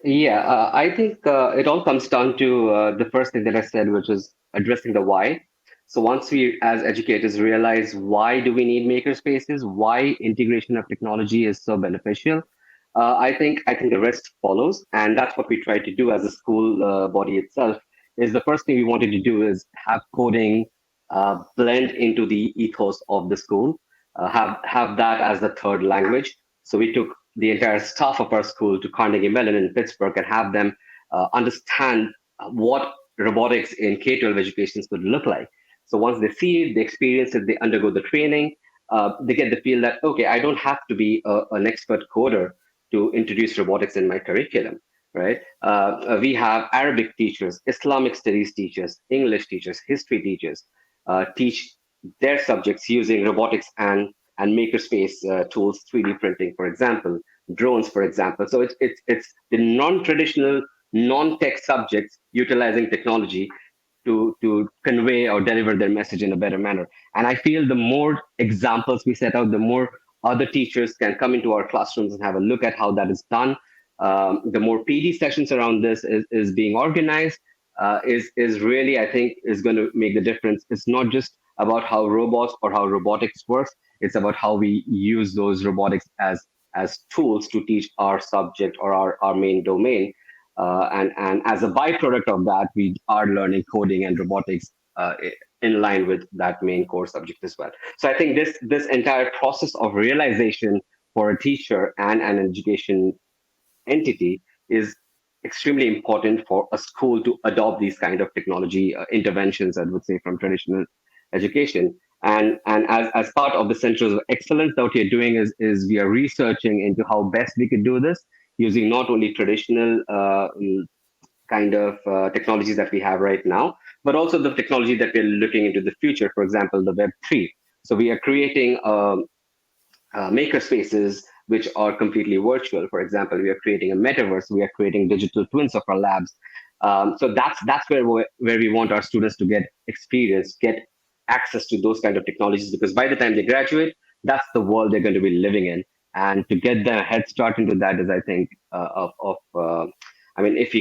Yeah, I think it all comes down to the first thing that I said, which is addressing the why. So once we, as educators, realize why do we need maker spaces, why integration of technology is so beneficial, I think the rest follows, and that's what we try to do as a school body itself. Is the first thing we wanted to do is have coding blend into the ethos of the school, have that as the third language. So we took the entire staff of our school to Carnegie Mellon in Pittsburgh and have them understand what robotics in K-12 education could look like. So once they see it, they experience it, they undergo the training, they get the feel that, okay, I don't have to be an expert coder to introduce robotics in my curriculum, right? We have Arabic teachers, Islamic studies teachers, English teachers, history teachers teach their subjects using robotics and makerspace tools, 3D printing, for example, drones, for example. So it's the non-traditional, non-tech subjects utilizing technology to convey or deliver their message in a better manner. And I feel the more examples we set out, the more other teachers can come into our classrooms and have a look at how that is done. The more PD sessions around this is being organized, is really, I think, is going to make the difference. It's not just about how robots or how robotics works. It's about how we use those robotics as tools to teach our subject or our main domain. And as a byproduct of that, we are learning coding and robotics in line with that main core subject as well. So I think this entire process of realization for a teacher and an education entity is extremely important for a school to adopt these kind of technology interventions, I would say, from traditional education. And as part of the centers of excellence, what we're doing is we are researching into how best we could do this using not only traditional kind of technologies that we have right now, but also the technology that we're looking into the future, for example, the Web3. So we are creating maker spaces which are completely virtual. For example, we are creating a metaverse. We are creating digital twins of our labs. So that's where we want our students to get experience, get access to those kind of technologies, because by the time they graduate, that's the world they're going to be living in. And to get their head start into that is, I think, I mean, if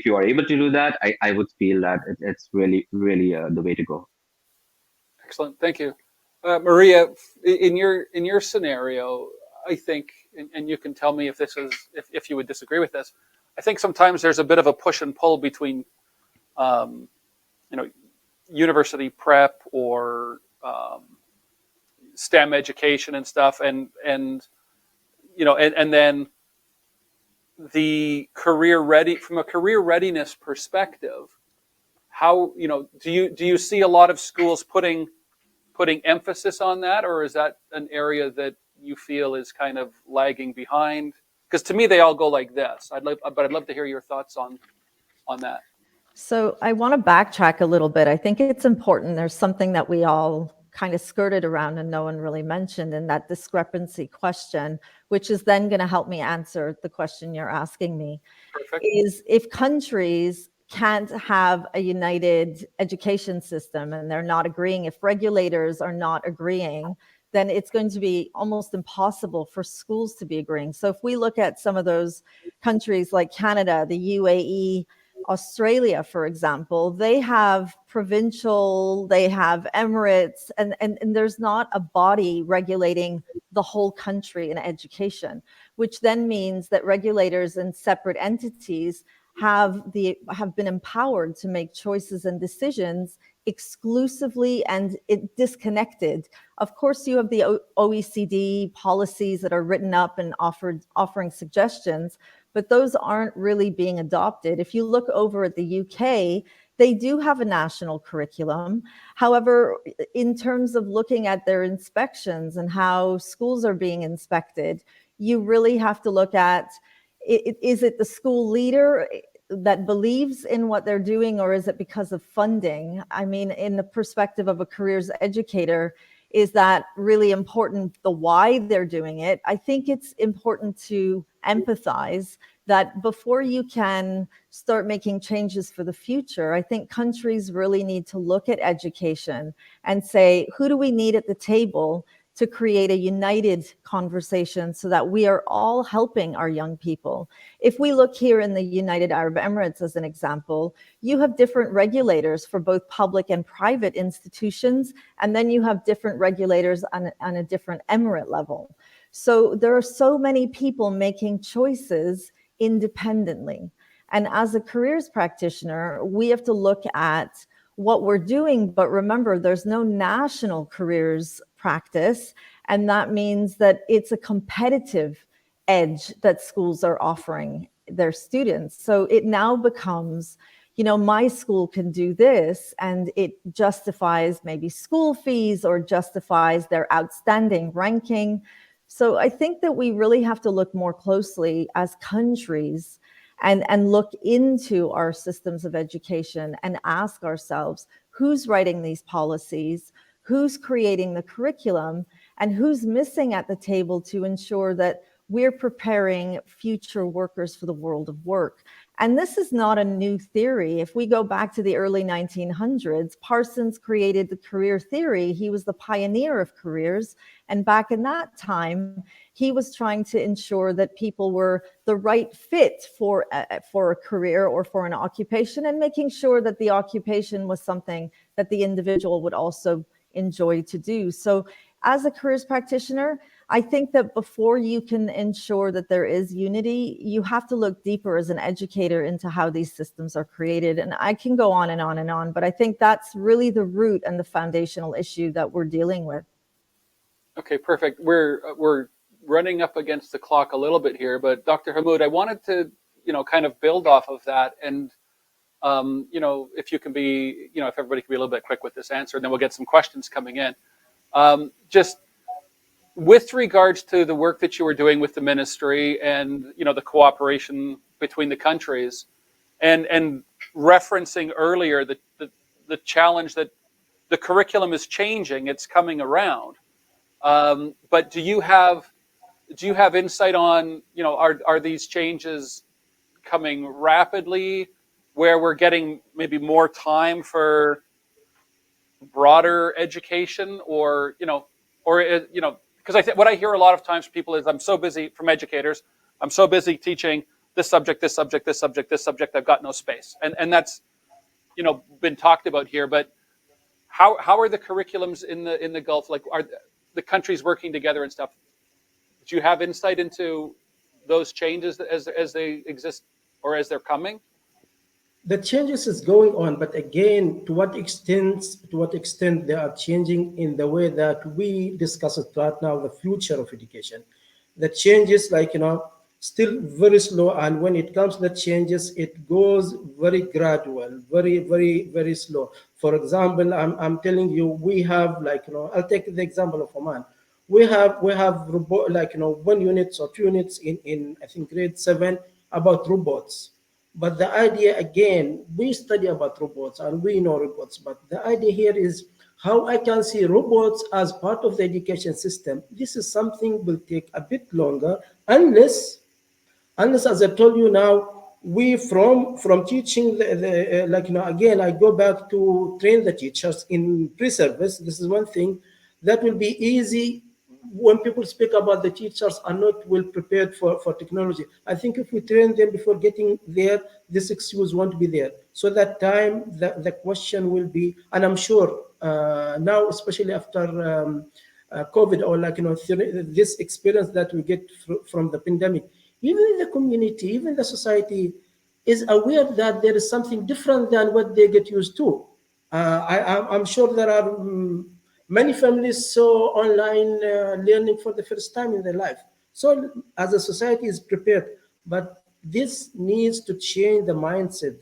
you are able to do that, I would feel that it's really, really the way to go. Excellent, thank you. Maria, in your scenario, I think, and you can tell me if this is if you would disagree with this. I think sometimes there's a bit of a push and pull between, university prep or STEM education and stuff, and then the from a career readiness perspective. How do you see a lot of schools putting emphasis on that, or is that an area that you feel is kind of lagging behind? Because to me, they all go like this. I'd love to hear your thoughts on that. So I want to backtrack a little bit. I think it's important. There's something that we all kind of skirted around and no one really mentioned in that discrepancy question, which is then going to help me answer the question you're asking me. Perfect. Is if countries can't have a united education system and they're not agreeing, if regulators are not agreeing, then it's going to be almost impossible for schools to be agreeing. So if we look at some of those countries like Canada, the UAE, Australia, for example, they have provincial, they have emirates, and there's not a body regulating the whole country in education, which then means that regulators and separate entities have been empowered to make choices and decisions exclusively and disconnected. Of course, you have the OECD policies that are written up and offering suggestions, but those aren't really being adopted. If you look over at the UK, they do have a national curriculum. However, in terms of looking at their inspections and how schools are being inspected, you really have to look at, is it the school leader that believes in what they're doing, or is it because of funding? I mean, in the perspective of a careers educator, is that really important, the why they're doing it? I think it's important to empathize that before you can start making changes for the future, I think countries really need to look at education and say, who do we need at the table to create a united conversation so that we are all helping our young people? If we look here in the United Arab Emirates as an example, you have different regulators for both public and private institutions, and then you have different regulators on a different emirate level. So there are so many people making choices independently. And as a careers practitioner, we have to look at what we're doing, but remember, there's no national careers practice, and that means that it's a competitive edge that schools are offering their students. So it now becomes, you know, my school can do this, and it justifies maybe school fees or justifies their outstanding ranking. So I think that we really have to look more closely as countries and look into our systems of education and ask ourselves, who's writing these policies, who's creating the curriculum, and who's missing at the table to ensure that we're preparing future workers for the world of work. And this is not a new theory. If we go back to the early 1900s, Parsons created the career theory. He was the pioneer of careers. And back in that time, he was trying to ensure that people were the right fit for a career or for an occupation, and making sure that the occupation was something that the individual would also enjoy to do. So as a careers practitioner, I think that before you can ensure that there is unity, you have to look deeper as an educator into how these systems are created. And I can go on and on and on, but I think that's really the root and the foundational issue that we're dealing with. Okay, perfect. We're running up against the clock a little bit here, but Dr. Hamoud, I wanted to, kind of build off of that, and if you can be, if everybody can be a little bit quick with this answer, and then we'll get some questions coming in. Just with regards to the work that you were doing with the ministry and the cooperation between the countries, and referencing earlier the challenge that the curriculum is changing, it's coming around. But do you have insight on, are these changes coming rapidly, where we're getting maybe more time for broader education, or because what I hear a lot of times from people is, I'm so busy, from educators, I'm so busy teaching this subject, this subject, this subject, this subject, I've got no space, and that's been talked about here. But how are the curriculums in the Gulf? Like, are the countries working together and stuff? Do you have insight into those changes as they exist or as they're coming? The changes is going on, but again, to what extent they are changing in the way that we discuss it right now, the future of education. The changes, still very slow, and when it comes to the changes, it goes very gradual, very, very, very slow. For example, I'm telling you, we have I'll take the example of Oman. We have 1 unit or 2 units in I think grade 7 about robots. But the idea, again, we study about robots and we know robots, but the idea here is how I can see robots as part of the education system. This is something will take a bit longer, unless as I told you now, we from teaching again, I go back to train the teachers in pre-service. This is one thing that will be easy. When people speak about the teachers are not well prepared for technology, I think if we train them before getting there, this excuse won't be there. So that time, the question will be, and I'm sure now, especially after COVID, or this experience that we get from the pandemic, even the community, even the society is aware that there is something different than what they get used to. I'm sure there are many families so online learning for the first time in their life. So as a society is prepared, but this needs to change the mindset,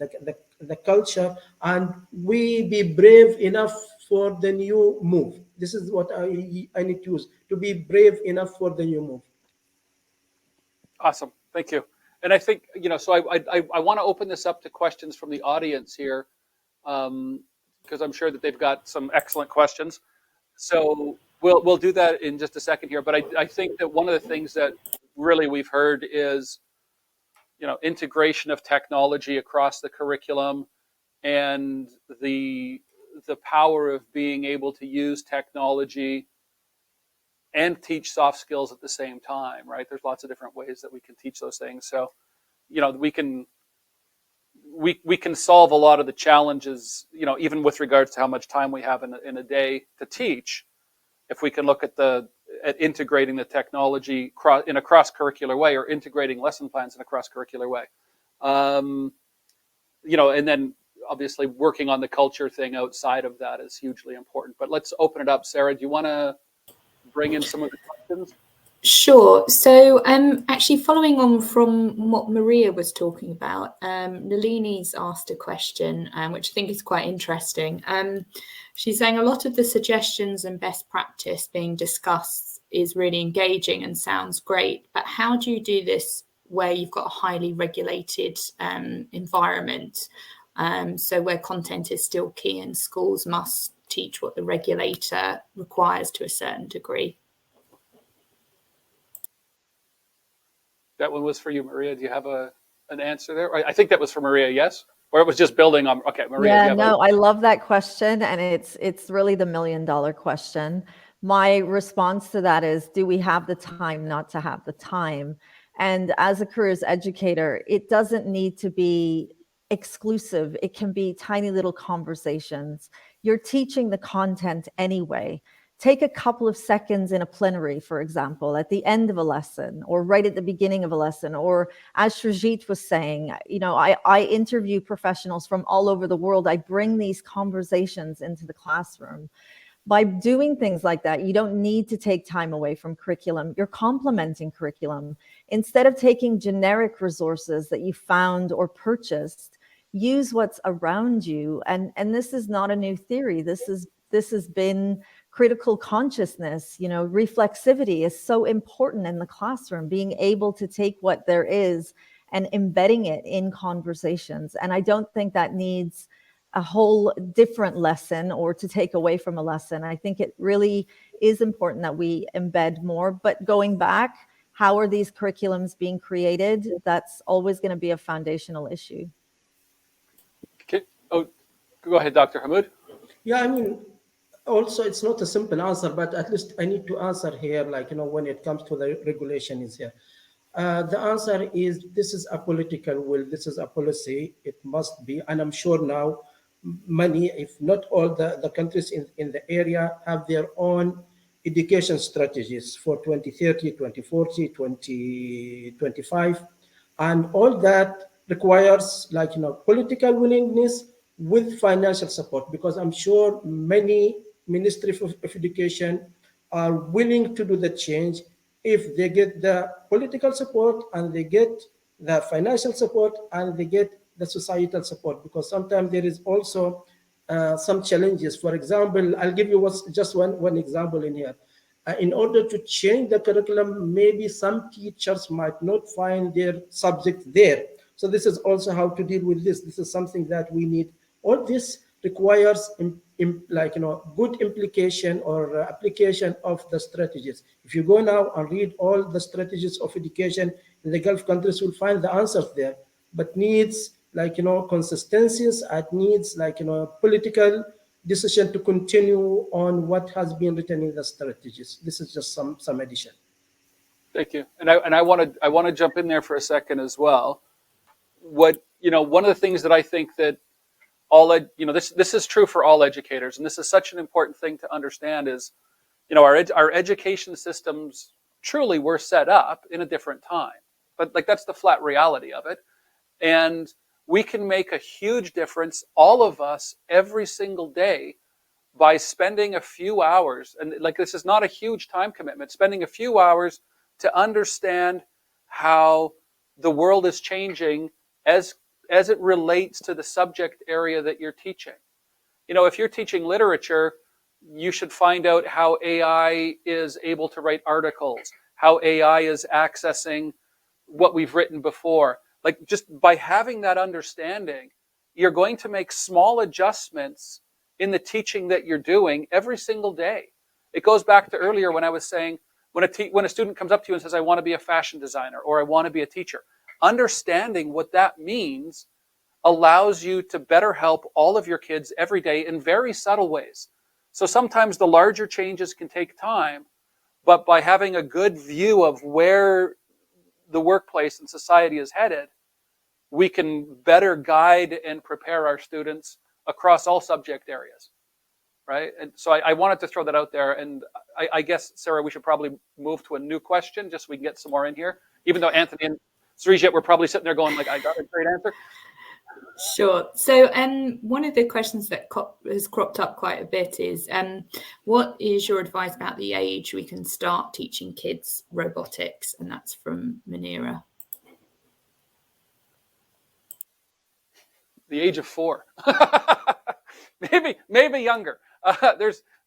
the culture, and we be brave enough for the new move. This is what I need to use, to be brave enough for the new move. Awesome. Thank you. And I think, so I want to open this up to questions from the audience here, because I'm sure that they've got some excellent questions. So we'll do that in just a second here. But I think that one of the things that really we've heard is, integration of technology across the curriculum, and the power of being able to use technology and teach soft skills at the same time, right? There's lots of different ways that we can teach those things. So, we can solve a lot of the challenges, even with regards to how much time we have in a day to teach, if we can look at integrating the technology in a cross-curricular way, or integrating lesson plans in a cross-curricular way. And then obviously working on the culture thing outside of that is hugely important. But let's open it up. Sarah, do you want to bring in some of the questions? Sure. So actually following on from what Maria was talking about, Nalini's asked a question, which I think is quite interesting. She's saying a lot of the suggestions and best practice being discussed is really engaging and sounds great, but how do you do this where you've got a highly regulated environment? So where content is still key and schools must teach what the regulator requires to a certain degree. That one was for you, Maria. Do you have an answer there? I think that was for Maria, yes? Or it was just building on, okay, Maria. Yeah, no, I love that question. And it's really the $1 million question. My response to that is, do we have the time not to have the time? And as a careers educator, it doesn't need to be exclusive. It can be tiny little conversations. You're teaching the content anyway. Take a couple of seconds in a plenary, for example, at the end of a lesson, or right at the beginning of a lesson, or as Sreejit was saying, I interview professionals from all over the world. I bring these conversations into the classroom. By doing things like that, you don't need to take time away from curriculum. You're complementing curriculum. Instead of taking generic resources that you found or purchased, use what's around you. And this is not a new theory. This has been critical consciousness. Reflexivity is so important in the classroom, being able to take what there is and embedding it in conversations. And I don't think that needs a whole different lesson or to take away from a lesson. I think it really is important that we embed more. But going back, how are these curriculums being created? That's always going to be a foundational issue. Okay. Oh, go ahead, Dr. Hamoud. Yeah, also it's not a simple answer, but at least I need to answer here, when it comes to the regulation is here. The answer is, this is a political will, this is a policy, it must be, and I'm sure now many, if not all, the countries in the area have their own education strategies for 2030, 2040, 2025, and all that requires political willingness with financial support, because I'm sure many Ministry of Education are willing to do the change if they get the political support and they get the financial support and they get the societal support, because sometimes there is also some challenges. For example, I'll give you just one example in here. In order to change the curriculum, maybe some teachers might not find their subject there. So this is also how to deal with this. This is something that we need. All this requires good implication or application of the strategies. If you go now and read all the strategies of education in the Gulf countries, you'll find the answers there, but needs consistencies, and needs political decision to continue on what has been written in the strategies. This is just some addition. Thank you. And I want to jump in there for a second as well. One of the things that I think that this is true for all educators, and this is such an important thing to understand, is our education systems truly were set up in a different time, but that's the flat reality of it. And we can make a huge difference, all of us, every single day, by spending a few hours, and like this is not a huge time commitment, spending a few hours to understand how the world is changing as it relates to the subject area that you're teaching. You know, if you're teaching literature, you should find out how AI is able to write articles, how AI is accessing what we've written before. Like, just by having that understanding, you're going to make small adjustments in the teaching that you're doing every single day. It goes back to earlier when I was saying, when a student comes up to you and says, I want to be a fashion designer, or I want to be a teacher, understanding what that means allows you to better help all of your kids every day in very subtle ways. So sometimes the larger changes can take time, but by having a good view of where the workplace and society is headed, we can better guide and prepare our students across all subject areas, right? And so I wanted to throw that out there. And I guess, Sarah, we should probably move to a new question just so we can get some more in here. Even though Anthony and Sreejit were probably sitting there going like, I got a great answer. Sure. So one of the questions that has cropped up quite a bit is, what is your advice about the age we can start teaching kids robotics? And that's from Manira. The age of 4. maybe younger.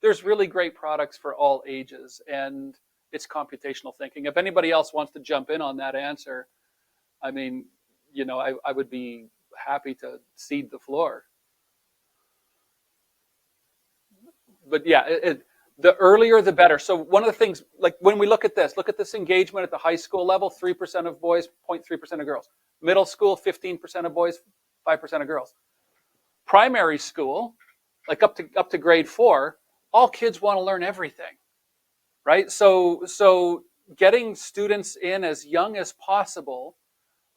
There's really great products for all ages, and it's computational thinking. If anybody else wants to jump in on that answer, I mean, you know, I would be happy to cede the floor. But yeah, the earlier the better. So one of the things, like when we look at this engagement at the high school level, 3% of boys, 0.3% of girls. Middle school, 15% of boys, 5% of girls. Primary school, like up to grade 4, all kids want to learn everything, right? So getting students in as young as possible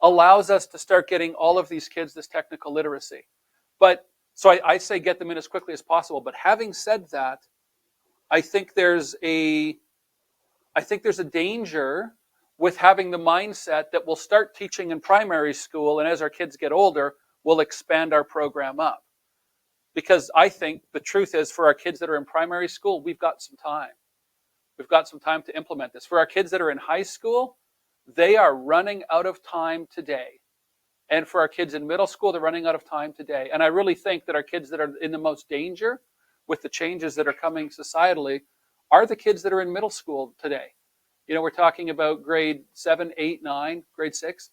allows us to start getting all of these kids this technical literacy. But so I say get them in as quickly as possible. But having said that, I think there's a danger with having the mindset that we'll start teaching in primary school, and as our kids get older, we'll expand our program up. Because I think the truth is, for our kids that are in primary school, we've got some time. We've got some time to implement this. For our kids that are in high school, they are running out of time today. And for our kids in middle school, they're running out of time today. And I really think that our kids that are in the most danger with the changes that are coming societally are the kids that are in middle school today. You know, we're talking about grade 7, 8, 9, grade 6.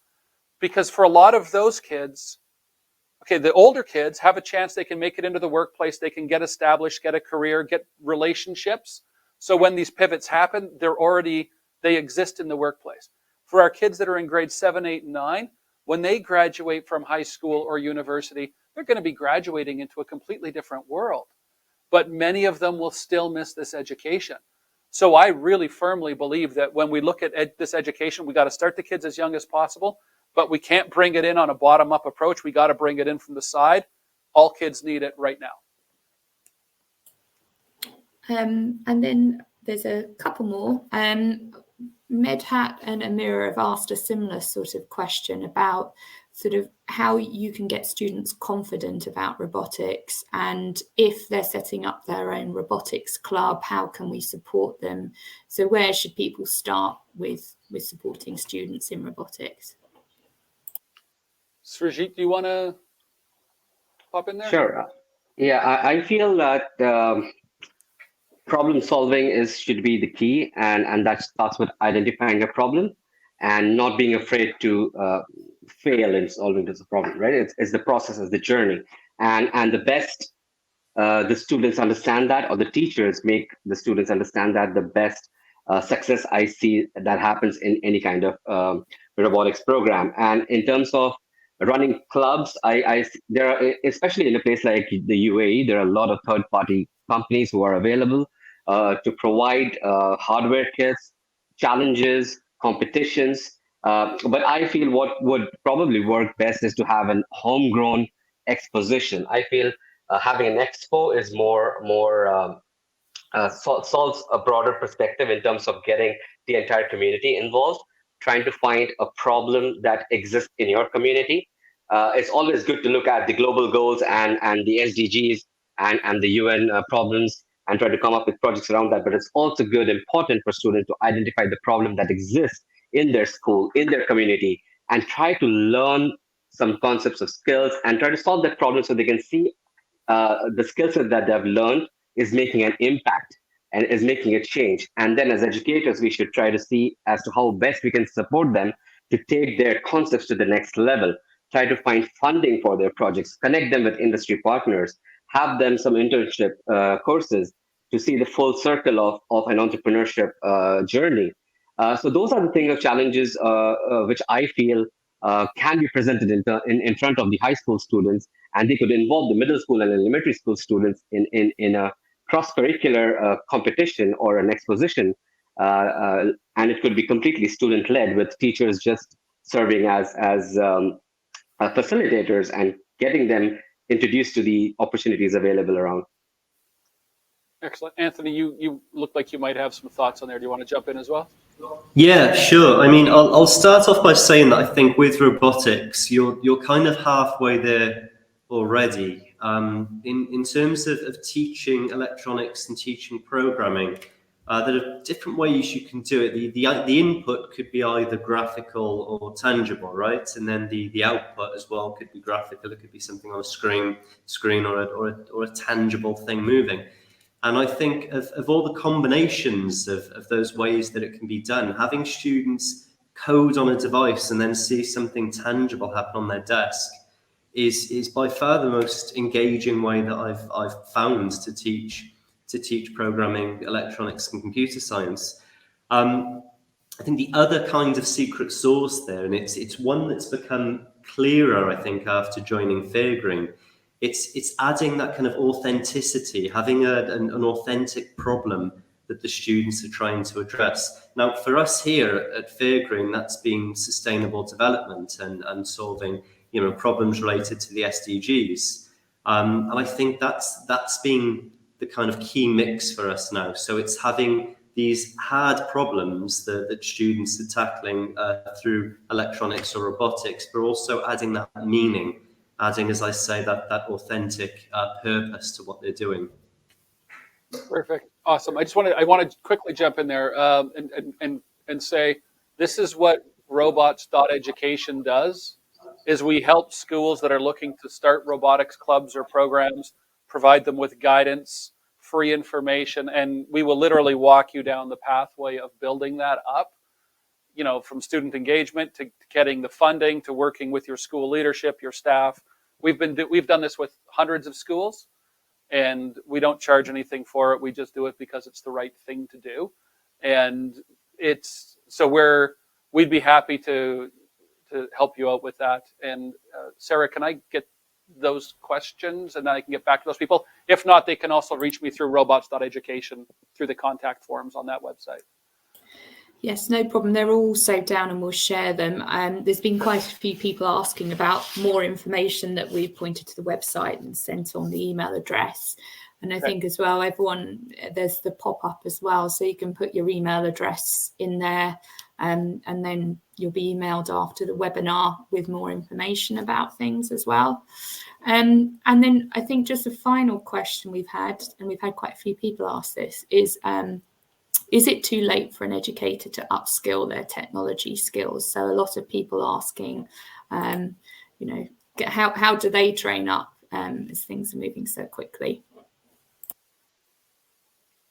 Because for a lot of those kids, okay, the older kids have a chance they can make it into the workplace, they can get established, get a career, get relationships. So when these pivots happen, they exist in the workplace. For our kids that are in grade 7, 8, and 9, when they graduate from high school or university, they're going to be graduating into a completely different world. But many of them will still miss this education. So I really firmly believe that when we look at this education, we got to start the kids as young as possible, but we can't bring it in on a bottom-up approach. We got to bring it in from the side. All kids need it right now. And then there's a couple more. Medhat and Amira have asked a similar sort of question about sort of how you can get students confident about robotics, and if they're setting up their own robotics club, how can we support them? So where should people start with supporting students in robotics? Sreejit, do you want to pop in there? Sure. Yeah, I feel that problem solving should be the key, and that starts with identifying a problem and not being afraid to fail in solving this problem, right? It's the process, it's the journey, and the best the students understand that, or the teachers make the students understand that, the best success I see that happens in any kind of robotics program. And in terms of running clubs, there are, especially in a place like the UAE, there are a lot of third-party companies who are available to provide hardware kits, challenges, competitions. But I feel what would probably work best is to have an homegrown exposition. I feel having an expo is solves a broader perspective in terms of getting the entire community involved, trying to find a problem that exists in your community, It's always good to look at the global goals and the SDGs and the UN problems and try to come up with projects around that. But it's also good, important for students to identify the problem that exists in their school, in their community, and try to learn some concepts of skills and try to solve that problem so they can see the skill set that they've learned is making an impact and is making a change. And then as educators, we should try to see as to how best we can support them to take their concepts to the next level, try to find funding for their projects, connect them with industry partners, have them some internship courses to see the full circle of an entrepreneurship journey. So those are the things of challenges which I feel can be presented in front of the high school students, and they could involve the middle school and elementary school students in a cross-curricular competition or an exposition, and it could be completely student-led with teachers just serving as facilitators and getting them introduced to the opportunities available around. Excellent. Anthony, you look like you might have some thoughts on there. Do you want to jump in as well? Yeah, sure. I mean, I'll start off by saying that I think with robotics, you're kind of halfway there already. In terms of teaching electronics and teaching programming, there are different ways you can do it. The input could be either graphical or tangible, right? And then the output as well could be graphical. It could be something on a screen or a tangible thing moving. And I think of all the combinations of those ways that it can be done, having students code on a device and then see something tangible happen on their desk is by far the most engaging way that I've found to teach programming, electronics, and computer science. I think the other kind of secret sauce there, and it's one that's become clearer, I think, after joining Fairgreen. It's adding that kind of authenticity, having an authentic problem that the students are trying to address. Now, for us here at Fairgreen, that's been sustainable development and solving problems related to the SDGs. And I think that's been the kind of key mix for us now. So it's having these hard problems that students are tackling through electronics or robotics, but also adding that meaning, adding, as I say, that authentic purpose to what they're doing. Perfect. Awesome. I want to quickly jump in there and say this is what Robots.Education does. Is we help schools that are looking to start robotics clubs or programs, provide them with guidance, free information, and we will literally walk you down the pathway of building that up, from student engagement to getting the funding to working with your school leadership, your staff. We've done this with hundreds of schools, and we don't charge anything for it. We just do it because it's the right thing to do, and we'd be happy to help you out with that. And Sarah, can I get those questions and then I can get back to those people? If not, they can also reach me through Robots.Education through the contact forms on that website. Yes, no problem. They're also down and we'll share them. There's been quite a few people asking about more information that we've pointed to the website and sent on the email address. And I think as well, there's the pop-up as well. So you can put your email address in there and then you'll be emailed after the webinar with more information about things as well. And then I think just a final question we've had, and we've had quite a few people ask this, is it too late for an educator to upskill their technology skills? So a lot of people asking, how do they train up as things are moving so quickly?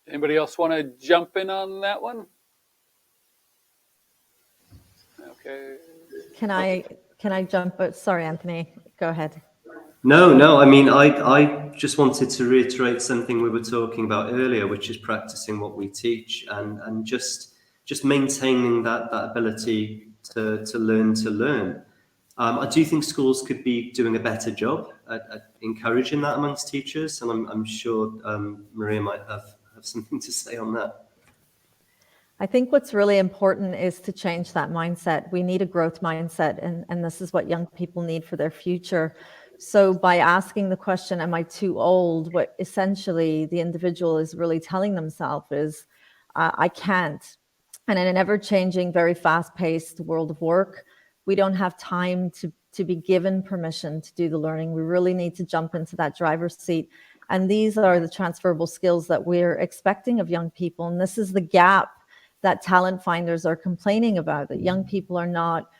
Anybody else want to jump in on that one? Okay. Can I jump? Sorry, Anthony, go ahead. No. I mean, I just wanted to reiterate something we were talking about earlier, which is practicing what we teach and just maintaining that ability to learn. I do think schools could be doing a better job at encouraging that amongst teachers, and I'm sure Maria might have something to say on that. I think what's really important is to change that mindset. We need a growth mindset, and this is what young people need for their future. So by asking the question, am I too old? What essentially the individual is really telling themselves is, I can't. And in an ever-changing, very fast-paced world of work, we don't have time to to be given permission to do the learning. We really need to jump into that driver's seat. And these are the transferable skills that we're expecting of young people. And this is the gap that talent finders are complaining about, that young people are not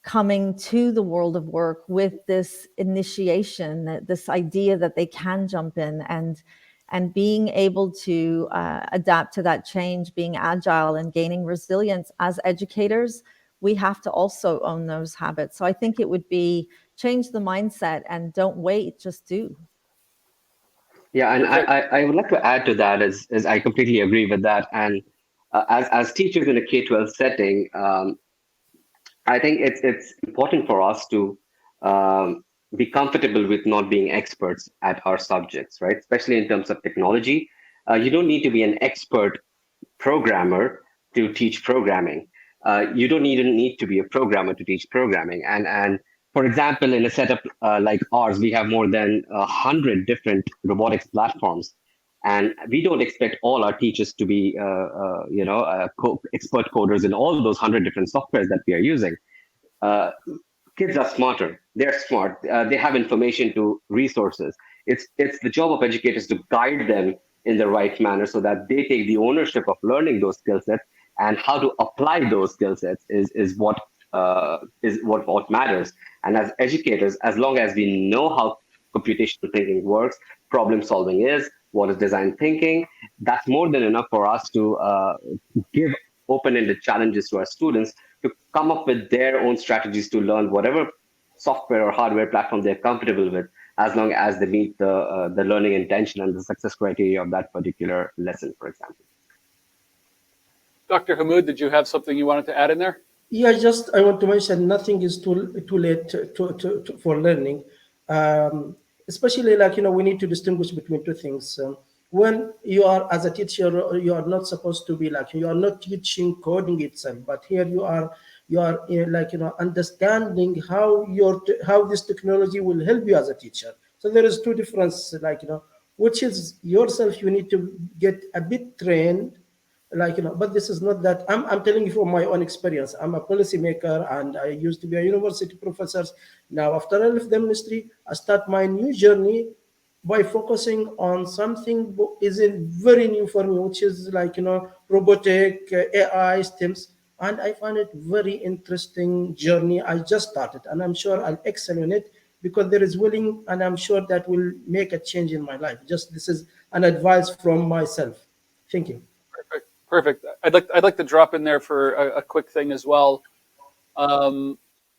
coming to the world of work with this initiation, this idea that they can jump in and being able to adapt to that change, being agile and gaining resilience. As educators, we have to also own those habits. So I think it would be change the mindset and don't wait, just do. Yeah, and I would like to add to that is I completely agree with that. And as teachers in a K-12 setting, I think it's important for us to be comfortable with not being experts at our subjects, right? Especially in terms of technology. You don't need to be an expert programmer to teach programming. You don't even need to be a programmer to teach programming. And for example, in a setup like ours, we have more than 100 different robotics platforms. And we don't expect all our teachers to be, expert coders in all those 100 different softwares that we are using. Uh, Kids are smarter. They're smart. They have information to resources. It's the job of educators to guide them in the right manner so that they take the ownership of learning those skill sets, and how to apply those skill sets is what matters. And as educators, as long as we know how computational thinking works, problem solving is, what is design thinking, that's more than enough for us to give open-ended challenges to our students to come up with their own strategies to learn whatever software or hardware platform they're comfortable with, as long as they meet the learning intention and the success criteria of that particular lesson, for example. Dr. Hamoud, did you have something you wanted to add in there? Yeah, just I want to mention nothing is too late for learning. Especially like, we need to distinguish between two things. When you are as a teacher, you are not supposed to be like, you are not teaching coding itself, but here you are understanding how this technology will help you as a teacher. So there is two difference, which is yourself, you need to get a bit trained, but this is not that. I'm telling you from my own experience. I'm a policymaker and I used to be a university professor. Now after I left the ministry, I start my new journey by focusing on something is very new for me, which is robotic, AI, STEMs. And I find it very interesting journey. I just started and I'm sure I'll excel in it because there is willing, and I'm sure that will make a change in my life. Just this is an advice from myself. Thank you. Perfect. I'd like to drop in there for a quick thing as well.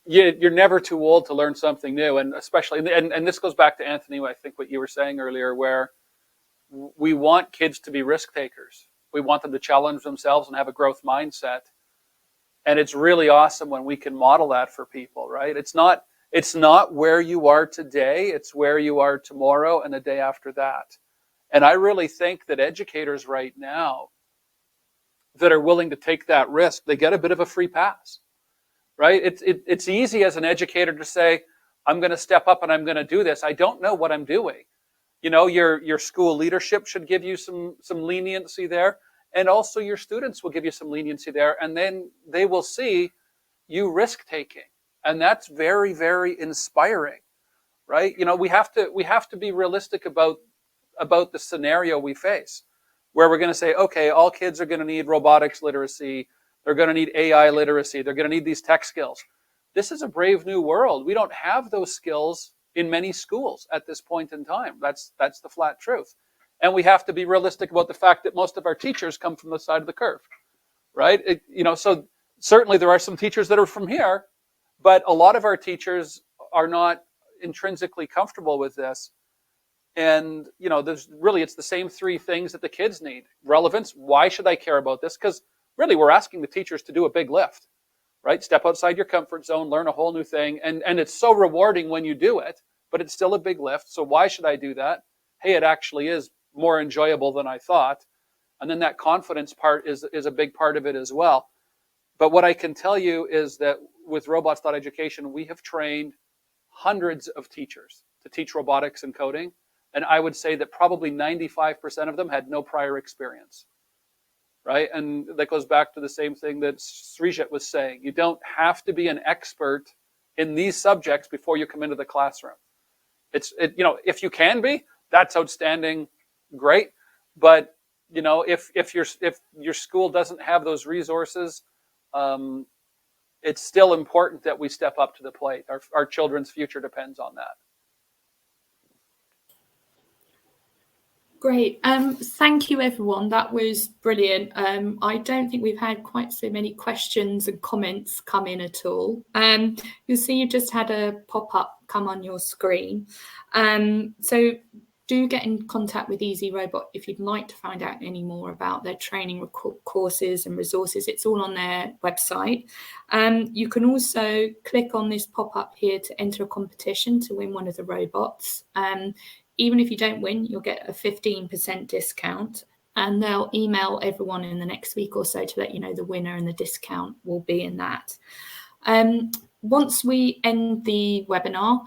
You're never too old to learn something new, and especially, and this goes back to Anthony, I think what you were saying earlier, where we want kids to be risk takers. We want them to challenge themselves and have a growth mindset. And it's really awesome when we can model that for people, right? It's not where you are today, it's where you are tomorrow and the day after that. And I really think that educators right now that are willing to take that risk, they get a bit of a free pass, right? It's easy as an educator to say, I'm going to step up and I'm going to do this. I don't know what I'm doing. Your school leadership should give you some leniency there, and also your students will give you some leniency there, and then they will see you risk taking, and that's very, very inspiring, right? We have to be realistic about the scenario we face, where we're going to say, okay, all kids are going to need robotics literacy, they're going to need AI literacy, they're going to need these tech skills. This is a brave new world. We don't have those skills in many schools at this point in time. That's the flat truth. And we have to be realistic about the fact that most of our teachers come from the side of the curve, right? So certainly there are some teachers that are from here, but a lot of our teachers are not intrinsically comfortable with this. And, it's the same three things that the kids need. Relevance. Why should I care about this? Because really we're asking the teachers to do a big lift, right? Step outside your comfort zone, learn a whole new thing. And it's so rewarding when you do it, but it's still a big lift. So why should I do that? Hey, it actually is more enjoyable than I thought. And then that confidence part is a big part of it as well. But what I can tell you is that with Robots.Education, we have trained hundreds of teachers to teach robotics and coding. And I would say that probably 95% of them had no prior experience, right? And that goes back to the same thing that Sreejit was saying. You don't have to be an expert in these subjects before you come into the classroom. You know, if you can be, that's outstanding, great. But you know, if your school doesn't have those resources, it's still important that we step up to the plate. Our children's future depends on that. Great. Thank you, everyone. That was brilliant. I don't think we've had quite so many questions and comments come in at all. You'll see you just had a pop-up come on your screen. So do get in contact with Easy Robot if you'd like to find out any more about their training courses and resources. It's all on their website. You can also click on this pop-up here to enter a competition to win one of the robots. Even if you don't win, you'll get a 15% discount, and they'll email everyone in the next week or so to let you know the winner, and the discount will be in that. Once we end the webinar,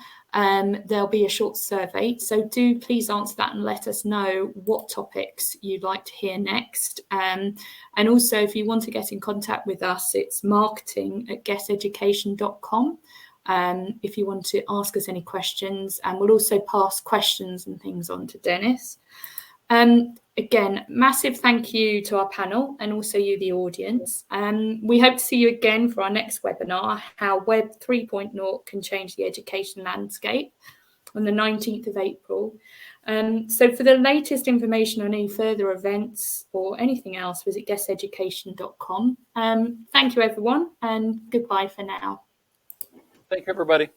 there'll be a short survey. So do please answer that and let us know what topics you'd like to hear next. And also, if you want to get in contact with us, it's marketing@gesseducation.com. If you want to ask us any questions, and we'll also pass questions and things on to Dennis. Again, massive thank you to our panel and also you, the audience. We hope to see you again for our next webinar, How Web 3.0 Can Change the Education Landscape, on the 19th of April. So for the latest information on any further events or anything else, visit gesseducation.com. Thank you, everyone, and goodbye for now. Thank you, everybody.